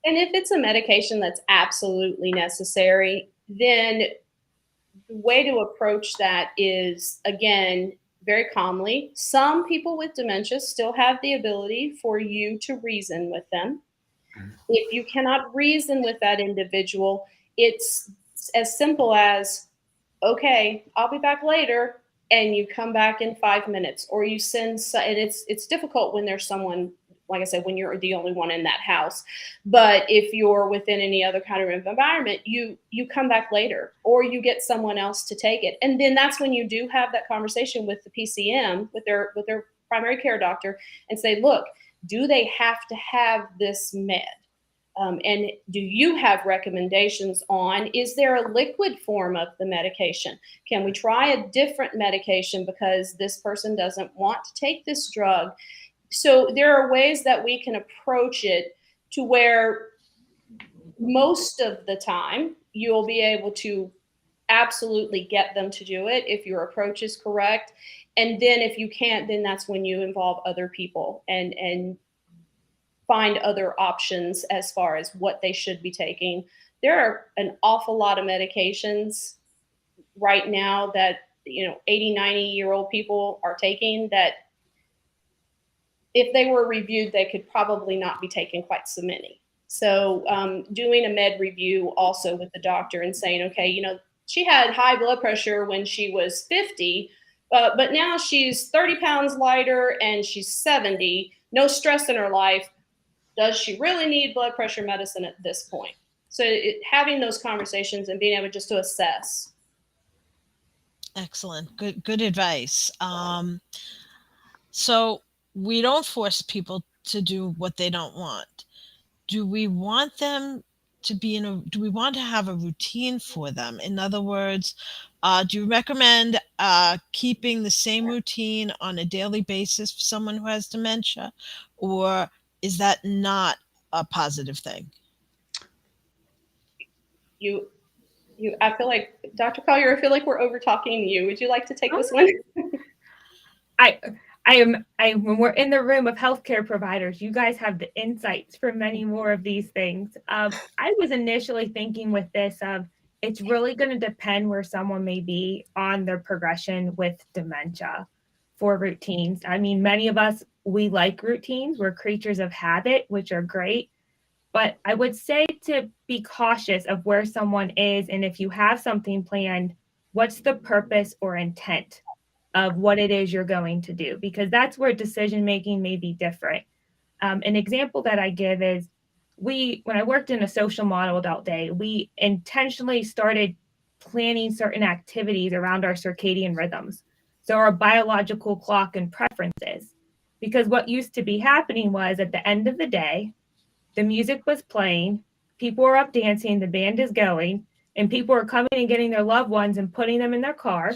And if it's a medication that's absolutely necessary, then the way to approach that is, again, very calmly. Some people with dementia still have the ability for you to reason with them. If you cannot reason with that individual, it's as simple as, okay, I'll be back later, and you come back in 5 minutes, or you send, and it's difficult when there's someone, like I said, when you're the only one in that house. But if you're within any other kind of environment, you come back later, or you get someone else to take it. And then that's when you do have that conversation with the PCM, with their primary care doctor, and say, look, do they have to have this med? And do you have recommendations on, is there a liquid form of the medication? Can we try a different medication because this person doesn't want to take this drug? So there are ways that we can approach it to where most of the time you'll be able to absolutely get them to do it if your approach is correct. And then if you can't, then that's when you involve other people and find other options as far as what they should be taking. There are an awful lot of medications right now that 80, 90-year-old people are taking that if they were reviewed, they could probably not be taking quite so many. So doing a med review also with the doctor and saying, okay, she had high blood pressure when she was 50, but now she's 30 pounds lighter and she's 70, no stress in her life. Does she really need blood pressure medicine at this point? So having those conversations and being able just to assess. Excellent. Good advice. So we don't force people to do what they don't want. Do we want them to do we want to have a routine for them? In other words, do you recommend keeping the same routine on a daily basis for someone who has dementia, or is that not a positive thing? I feel like, Dr. Collier, I feel like we're over talking you. Would you like to take this one? When we're in the room of healthcare providers, you guys have the insights for many more of these things. I was initially thinking with this of it's really going to depend where someone may be on their progression with dementia for routines. I mean, many of us, we like routines. We're creatures of habit, which are great. But I would say to be cautious of where someone is. And if you have something planned, what's the purpose or intent of what it is you're going to do? Because that's where decision-making may be different. An example that I give is when I worked in a social model adult day, we intentionally started planning certain activities around our circadian rhythms. So our biological clock and preferences, because what used to be happening was at the end of the day, the music was playing, people were up dancing, the band is going, and people are coming and getting their loved ones and putting them in their car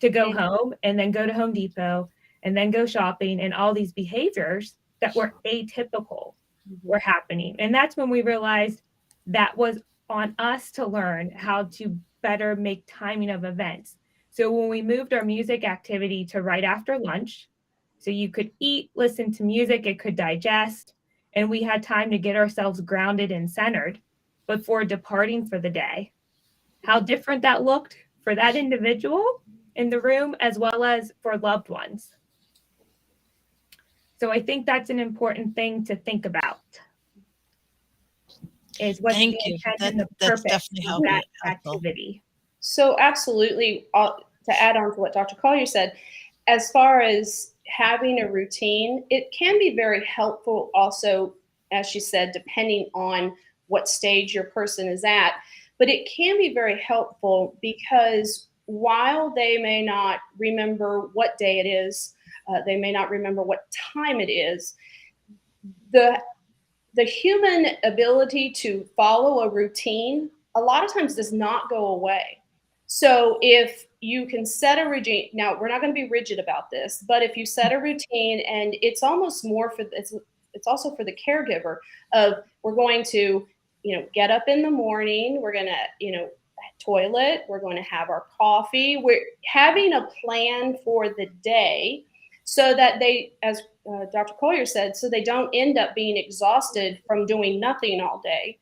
to go home and then go to Home Depot and then go shopping, and all these behaviors that were atypical were happening. And that's when we realized that was on us to learn how to better make timing of events. So when we moved our music activity to right after lunch, so you could eat, listen to music, it could digest, and we had time to get ourselves grounded and centered before departing for the day. How different that looked for that individual in the room as well as for loved ones. So I think that's an important thing to think about. Is what's the intent and the purpose of that activity. So absolutely, to add on to what Dr. Collier said, as far as having a routine, it can be very helpful also, as she said, depending on what stage your person is at. But it can be very helpful because while they may not remember what day it is, they may not remember what time it is, the human ability to follow a routine a lot of times does not go away. So if you can set a routine, now we're not going to be rigid about this, but if you set a routine, and it's almost more for it's also for the caregiver of, we're going to, get up in the morning, we're going to, toilet, we're going to have our coffee, we're having a plan for the day so that they, as Dr. Collier said, so they don't end up being exhausted from doing nothing all day,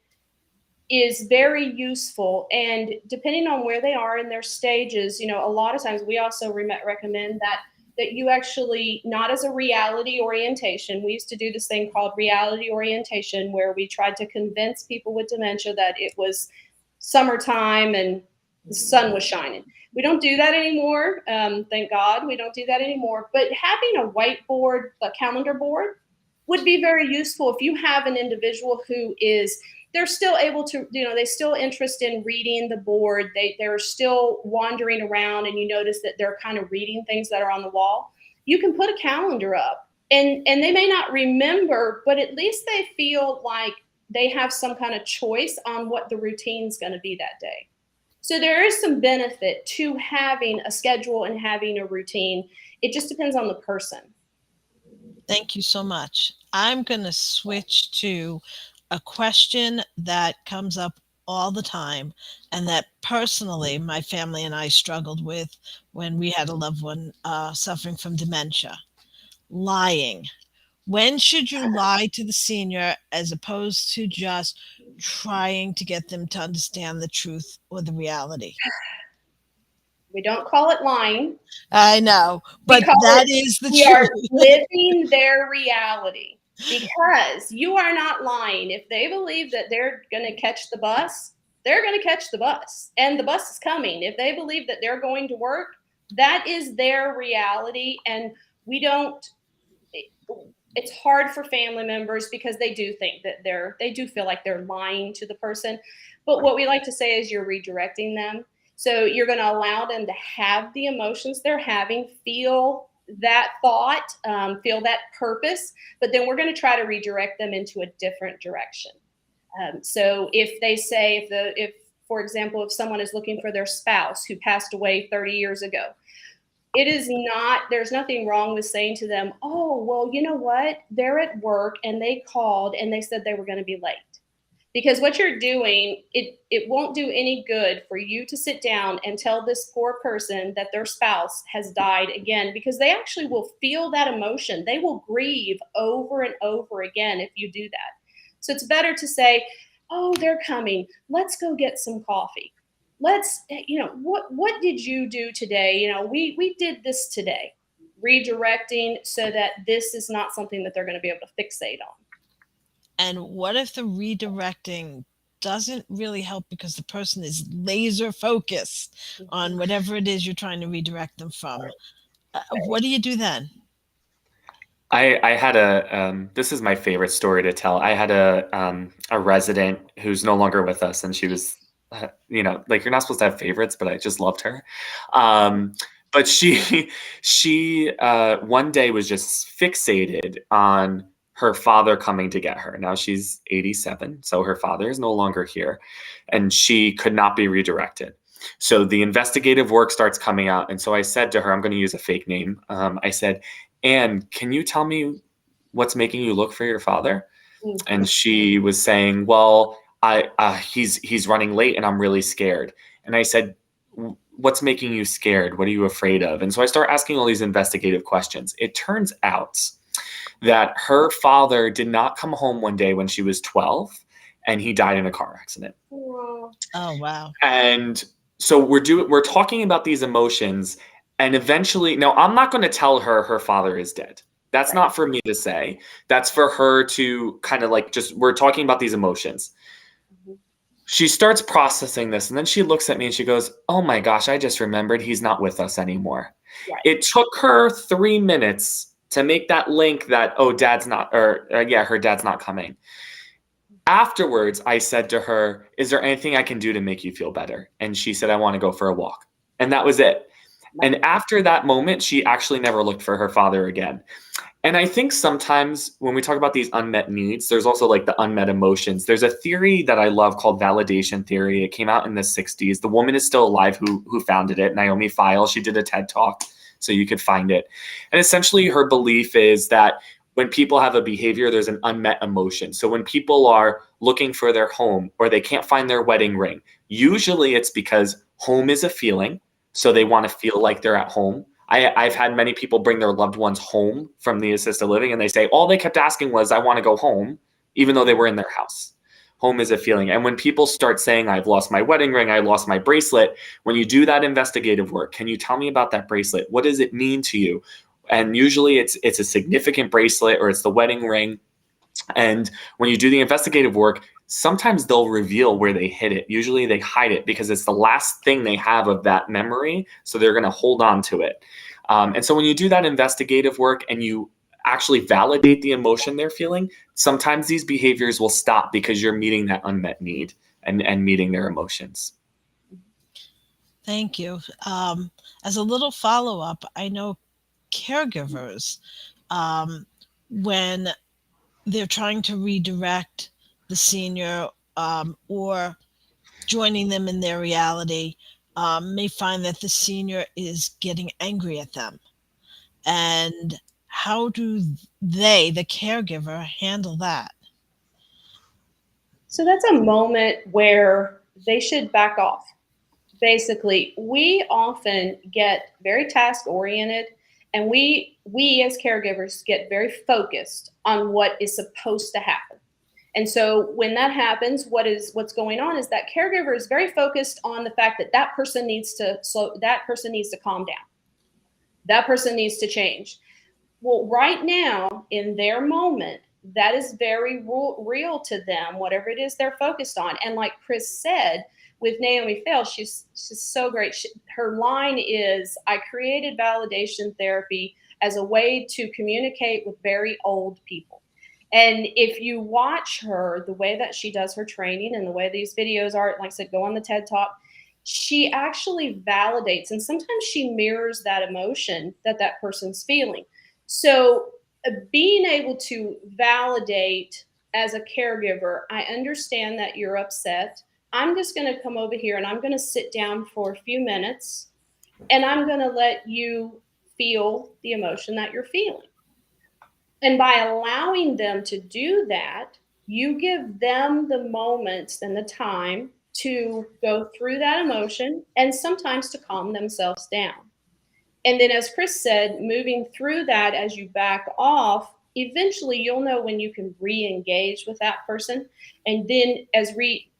is very useful. And depending on where they are in their stages, a lot of times we also recommend that you actually, not as a reality orientation. We used to do this thing called reality orientation, where we tried to convince people with dementia that it was summertime and the sun was shining. We don't do that anymore. Thank God we don't do that anymore. But having a whiteboard, a calendar board, would be very useful if you have an individual who is, they're still able to, they still interested in reading the board. They're still wandering around, and you notice that they're kind of reading things that are on the wall. You can put a calendar up, and they may not remember, but at least they feel like they have some kind of choice on what the routine is going to be that day. So there is some benefit to having a schedule and having a routine. It just depends on the person. Thank you so much. I'm going to switch to a question that comes up all the time, and that personally my family and I struggled with when we had a loved one suffering from dementia. Lying. When should you lie to the senior as opposed to just trying to get them to understand the truth or the reality? We don't call it lying. I know, but that is the We truth. are living their reality, because you are not lying. If they believe that they're going to catch the bus, they're going to catch the bus, and the bus is coming. If they believe that they're going to work, that is their reality. And we don't, it's hard for family members because they do think that they do feel like they're lying to the person. But what we like to say is you're redirecting them. So you're going to allow them to have the emotions they're having, feel that thought, feel that purpose, but then we're going to try to redirect them into a different direction. So if they say, if for example, if someone is looking for their spouse who passed away 30 years ago, it is not, there's nothing wrong with saying to them, oh, well, you know what? They're at work and they called and they said they were going to be late. Because what you're doing, it won't do any good for you to sit down and tell this poor person that their spouse has died again, because they actually will feel that emotion. They will grieve over and over again if you do that. So it's better to say, oh, they're coming. Let's go get some coffee. Let's, what did you do today? We did this today. Redirecting so that this is not something that they're going to be able to fixate on. And what if the redirecting doesn't really help because the person is laser focused on whatever it is you're trying to redirect them from? What do you do then? I had this is my favorite story to tell. I had a resident who's no longer with us, and she was, like, you're not supposed to have favorites, but I just loved her. But she one day was just fixated on her father coming to get her. Now she's 87, so her father is no longer here, and she could not be redirected. So the investigative work starts coming out. And so I said to her, I'm going to use a fake name. I said, Anne, can you tell me what's making you look for your father? Mm-hmm. And she was saying, well, he's running late and I'm really scared. And I said, what's making you scared? What are you afraid of? And so I start asking all these investigative questions. It turns out that her father did not come home one day when she was 12, and he died in a car accident. Oh, wow. And so we're talking about these emotions, and eventually, now I'm not going to tell her her father is dead. That's not for me to say. That's for her to kind of like, we're talking about these emotions. Mm-hmm. She starts processing this, and then she looks at me and she goes, oh my gosh, I just remembered he's not with us anymore. Right. It took her 3 minutes to make that link that, oh, dad's not, her dad's not coming. Afterwards, I said to her, is there anything I can do to make you feel better? And she said, I want to go for a walk. And that was it. And after that moment, she actually never looked for her father again. And I think sometimes when we talk about these unmet needs, there's also like the unmet emotions. There's a theory that I love called validation theory. It came out in the 60s. The woman is still alive who founded it, Naomi Feil. She did a TED Talk, so you could find it. And essentially her belief is that when people have a behavior, there's an unmet emotion. So when people are looking for their home or they can't find their wedding ring, usually it's because home is a feeling. So they want to feel like they're at home. I've had many people bring their loved ones home from the assisted living, and they say all they kept asking was, I want to go home, even though they were in their house. Home is a feeling. And when people start saying, I've lost my wedding ring, I lost my bracelet, when you do that investigative work, can you tell me about that bracelet? What does it mean to you? And usually it's a significant bracelet or it's the wedding ring. And when you do the investigative work, sometimes they'll reveal where they hid it. Usually they hide it because it's the last thing they have of that memory. So they're going to hold on to it. And so when you do that investigative work and you actually validate the emotion they're feeling, sometimes these behaviors will stop because you're meeting that unmet need and meeting their emotions. Thank you. As a little follow-up, I know caregivers, when they're trying to redirect the senior or joining them in their reality, may find that the senior is getting angry at them. And how do they, the caregiver, handle that? So that's a moment where they should back off. Basically, we often get very task oriented, and we as caregivers get very focused on what is supposed to happen. And so when that happens, what's going on is that caregiver is very focused on the fact that that person needs to calm down. That person needs to change. Well, right now in their moment, that is very real to them, whatever it is they're focused on. And like Chris said, with Naomi Fail, she's so great. Her line is, I created validation therapy as a way to communicate with very old people. And if you watch her, the way that she does her training and the way these videos are, like I said, go on the TED Talk, she actually validates, and sometimes she mirrors that emotion that that person's feeling. So being able to validate as a caregiver, I understand that you're upset. I'm just going to come over here and I'm going to sit down for a few minutes and I'm going to let you feel the emotion that you're feeling. And by allowing them to do that, you give them the moments and the time to go through that emotion and sometimes to calm themselves down. And then, as Chris said, moving through that as you back off, eventually you'll know when you can re-engage with that person. And then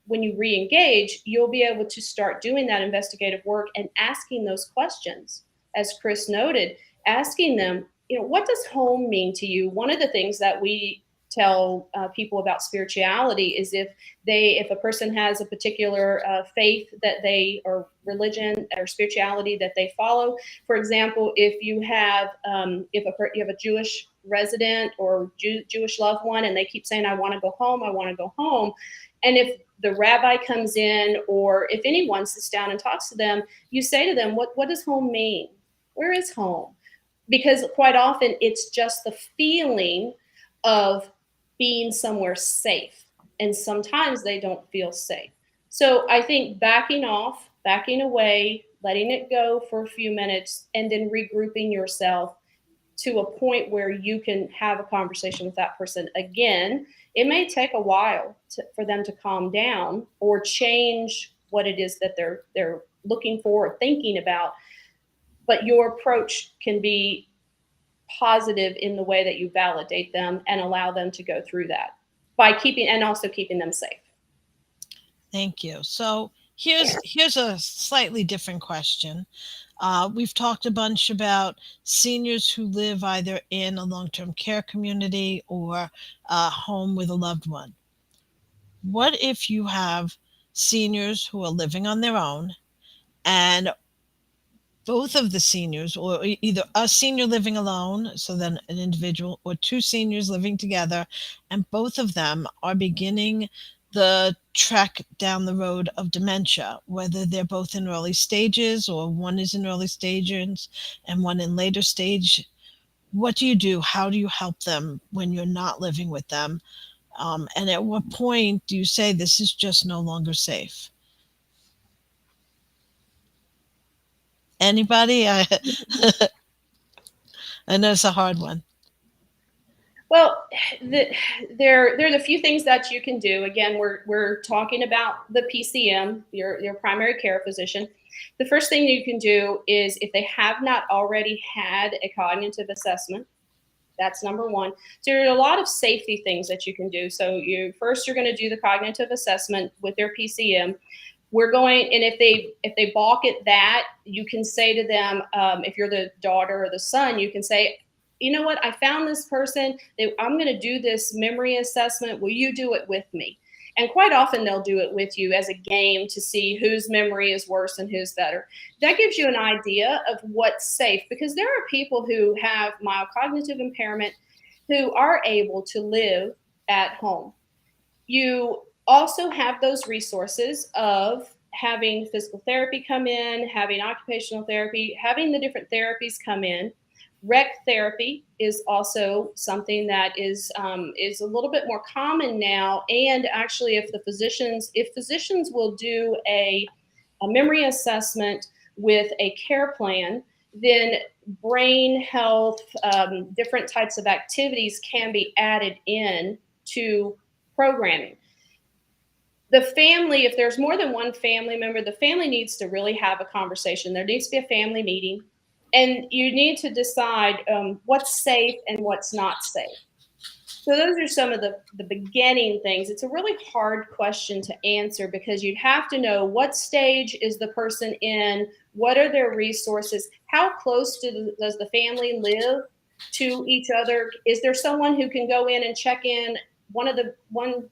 when you re-engage, you'll be able to start doing that investigative work and asking those questions. As Chris noted, asking them, what does home mean to you? One of the things that we tell people about spirituality is if a person has a particular faith that or religion or spirituality that they follow. For example, if you have you have a Jewish resident or Jewish loved one, and they keep saying, "I want to go home, I want to go home," and if the rabbi comes in or if anyone sits down and talks to them, you say to them, "What does home mean? Where is home?" Because quite often it's just the feeling of being somewhere safe. And sometimes they don't feel safe. So I think backing off, backing away, letting it go for a few minutes, and then regrouping yourself to a point where you can have a conversation with that person again. It may take a while for them to calm down or change what it is that they're looking for or thinking about. But your approach can be positive in the way that you validate them and allow them to go through that by keeping them safe. Thank you. So here's a slightly different question. We've talked a bunch about seniors who live either in a long-term care community or a home with a loved one. What if you have seniors who are living on their own, and both of the seniors, or either a senior living alone, so then an individual, or two seniors living together, and both of them are beginning the trek down the road of dementia, whether they're both in early stages or one is in early stages and one in later stage? What do you do? How do you help them when you're not living with them? And at what point do you say this is just no longer safe? Anybody? I know it's a hard one. Well, there's a few things that you can do. Again, we're talking about the PCM, your primary care physician. The first thing you can do is, if they have not already had a cognitive assessment, that's number one. So there are a lot of safety things that you can do. So you're going to do the cognitive assessment with their PCM. And if they balk at that, you can say to them, if you're the daughter or the son, you can say, "You know what? I found this person. I'm going to do this memory assessment. Will you do it with me?" And quite often they'll do it with you as a game to see whose memory is worse and who's better. That gives you an idea of what's safe, because there are people who have mild cognitive impairment who are able to live at home. You also have those resources of having physical therapy come in, having occupational therapy, having the different therapies come in. Rec therapy is also something that is a little bit more common now. And actually, if physicians will do a memory assessment with a care plan, then brain health, different types of activities can be added in to programming. the family, if there's more than one family member, the family needs to really have a conversation. There needs to be a family meeting, and you need to decide what's safe and what's not safe. So those are some of the beginning things. It's a really hard question to answer because you'd have to know what stage is the person in, what are their resources, how close does the family live to each other? Is there someone who can go in and check in? One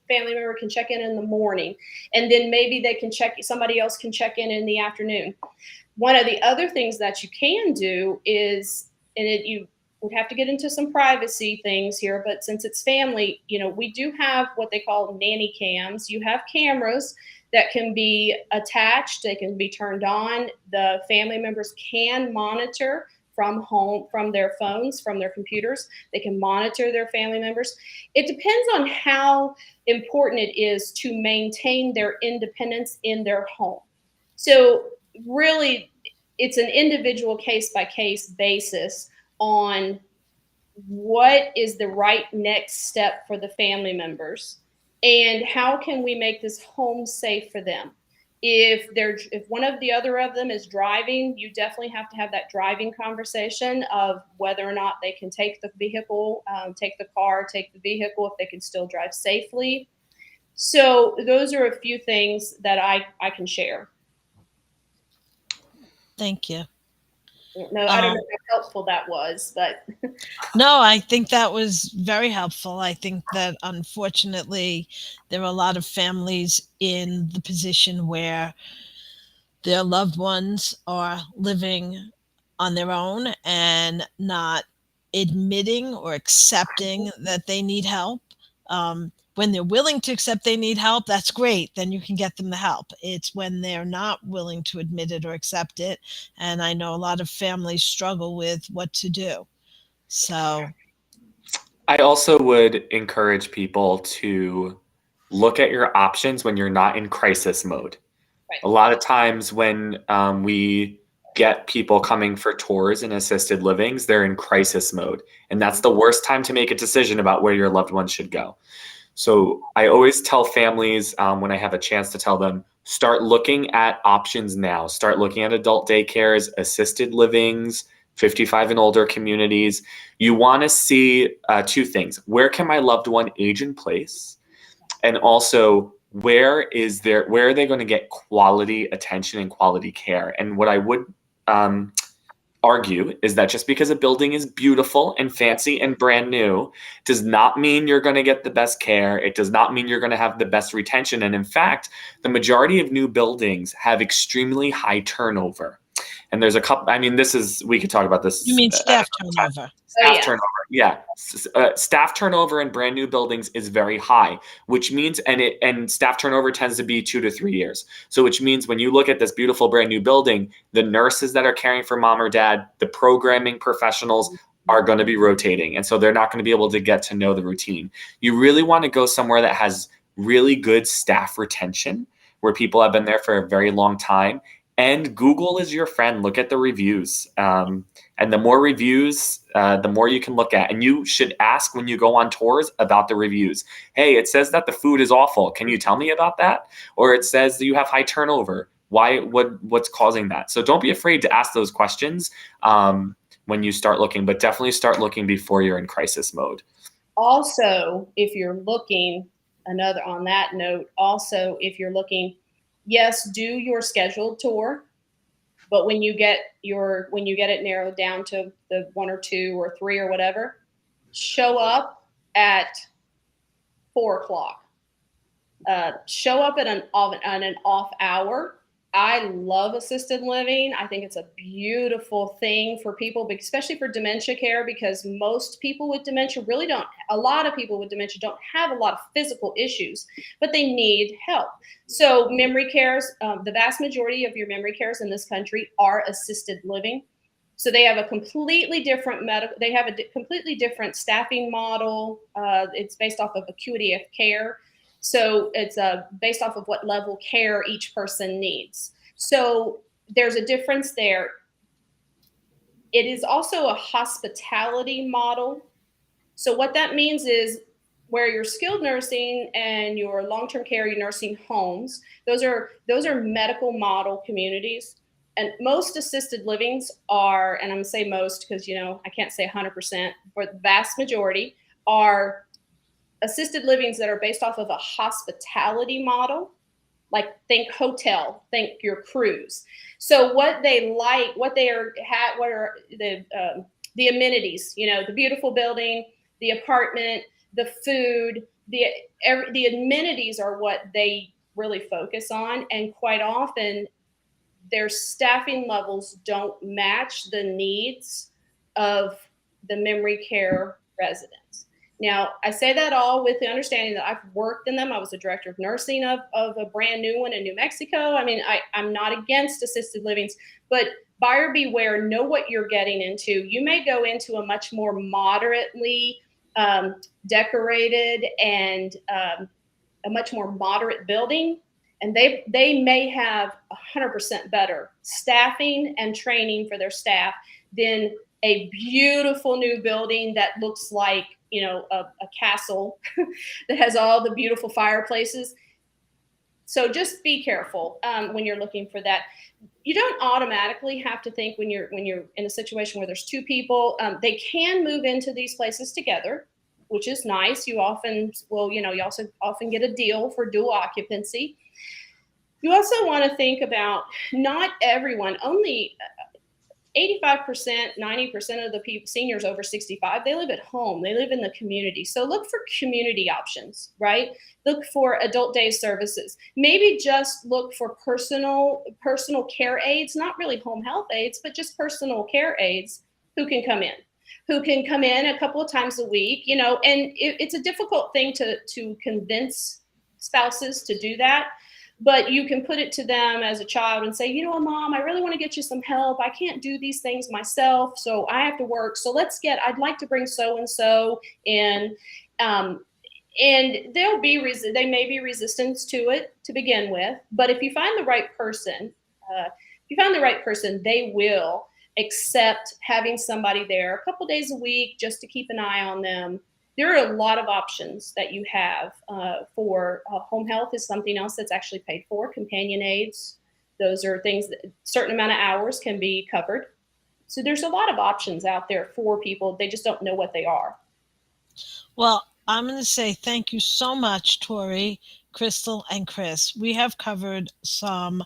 family member can check in the morning, and then maybe they can somebody else can check in the afternoon. One of the other things that you can do is, you would have to get into some privacy things here, but since it's family, we do have what they call nanny cams. You have cameras that can be attached, they can be turned on. The family members can monitor from home, from their phones, from their computers. They can monitor their family members. It depends on how important it is to maintain their independence in their home. So really, it's an individual case-by-case basis on what is the right next step for the family members and how can we make this home safe for them. If one of the other of them is driving, you definitely have to have that driving conversation of whether or not they can take the vehicle, take the car, take the vehicle, if they can still drive safely. So those are a few things that I can share. Thank you. No, I don't know how helpful that was, but no, I think that was very helpful. I think that unfortunately there are a lot of families in the position where their loved ones are living on their own and not admitting or accepting that they need help. When they're willing to accept they need help, that's great. Then you can get them the help. It's when they're not willing to admit it or accept it. And I know a lot of families struggle with what to do. So I also would encourage people to look at your options when you're not in crisis mode. Right. A lot of times when we get people coming for tours in assisted livings, they're in crisis mode. And that's the worst time to make a decision about where your loved one should go. So I always tell families when I have a chance to tell them, start looking at options now. Start looking at adult daycares, assisted livings, 55 and older communities. You want to see two things. Where can my loved one age in place? And also, where are they going to get quality attention and quality care? And what I would argue is that just because a building is beautiful and fancy and brand new does not mean you're going to get the best care. It does not mean you're going to have the best retention. And in fact, the majority of new buildings have extremely high turnover. And there's a couple, we could talk about this. You mean staff turnover? Turnover, yeah. Staff turnover in brand new buildings is very high, which means, and staff turnover tends to be 2 to 3 years. So which means when you look at this beautiful brand new building, the nurses that are caring for mom or dad, the programming professionals are going to be rotating. And so they're not going to be able to get to know the routine. You really want to go somewhere that has really good staff retention, where people have been there for a very long time. And Google is your friend. Look at the reviews. And the more reviews, the more you can look at. And you should ask when you go on tours about the reviews. Hey, it says that the food is awful. Can you tell me about that? Or it says that you have high turnover. What's causing that? So don't be afraid to ask those questions when you start looking, but definitely start looking before you're in crisis mode. Also, if you're looking, on that note, yes, do your scheduled tour, but when you get it narrowed down to the 1 or 2 or 3 or whatever, show up at 4 o'clock. Show up at an off hour. I love assisted living. I think it's a beautiful thing for people, especially for dementia care, because most people with dementia a lot of people with dementia don't have a lot of physical issues, but they need help. So memory cares, the vast majority of your memory cares in this country are assisted living. So they have a completely different completely different staffing model. It's based off of acuity of care. So it's based off of what level care each person needs. So there's a difference there. It is also a hospitality model. So what that means is where your skilled nursing and your long-term care, your nursing homes, those are medical model communities. And most assisted livings are, and I'm gonna say most because I can't say 100%, but the vast majority are assisted livings that are based off of a hospitality model. Like think hotel, think your cruise. So what they like, what are the amenities? The beautiful building, the apartment, the food, the amenities are what they really focus on, and quite often their staffing levels don't match the needs of the memory care residents. Now, I say that all with the understanding that I've worked in them. I was the director of nursing of a brand new one in New Mexico. I mean, I'm not against assisted livings, but buyer beware, know what you're getting into. You may go into a much more moderately decorated and a much more moderate building, and they may have 100% better staffing and training for their staff than a beautiful new building that looks like a castle that has all the beautiful fireplaces. So just be careful when you're looking for that. You don't automatically have to think when you're in a situation where there's two people. They can move into these places together, which is nice. You often will, you also often get a deal for dual occupancy. You also want to think about not everyone, only 85%, 90% of the seniors over 65, they live at home. They live in the community. So look for community options, right? Look for adult day services. Maybe just look for personal care aides, not really home health aides, but just personal care aides who can come in a couple of times a week, and it's a difficult thing to convince spouses to do that. But you can put it to them as a child and say, Mom, I really want to get you some help. I can't do these things myself, so I have to work. So I'd like to bring so-and-so in. And they may be resistant to it to begin with. But if you find the right person, they will accept having somebody there a couple days a week just to keep an eye on them. There are a lot of options that you have for home health is something else that's actually paid for. Companion aids, those are things that a certain amount of hours can be covered. So there's a lot of options out there for people. They just don't know what they are. Well, I'm going to say thank you so much, Torie, Krystal, and Chris. We have covered some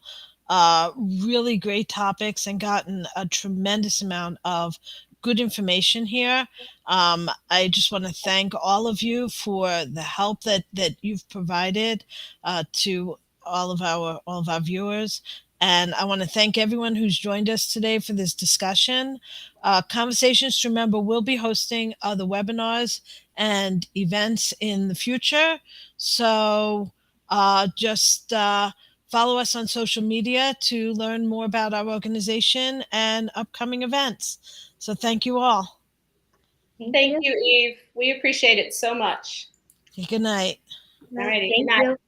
really great topics and gotten a tremendous amount of good information here. I just want to thank all of you for the help that you've provided to all of our viewers. And I want to thank everyone who's joined us today for this discussion. Conversations to Remember will be hosting other webinars and events in the future. So just follow us on social media to learn more about our organization and upcoming events. So thank you all. Thank you, Eve. We appreciate it so much. Good night. All righty. Thank Good night. you.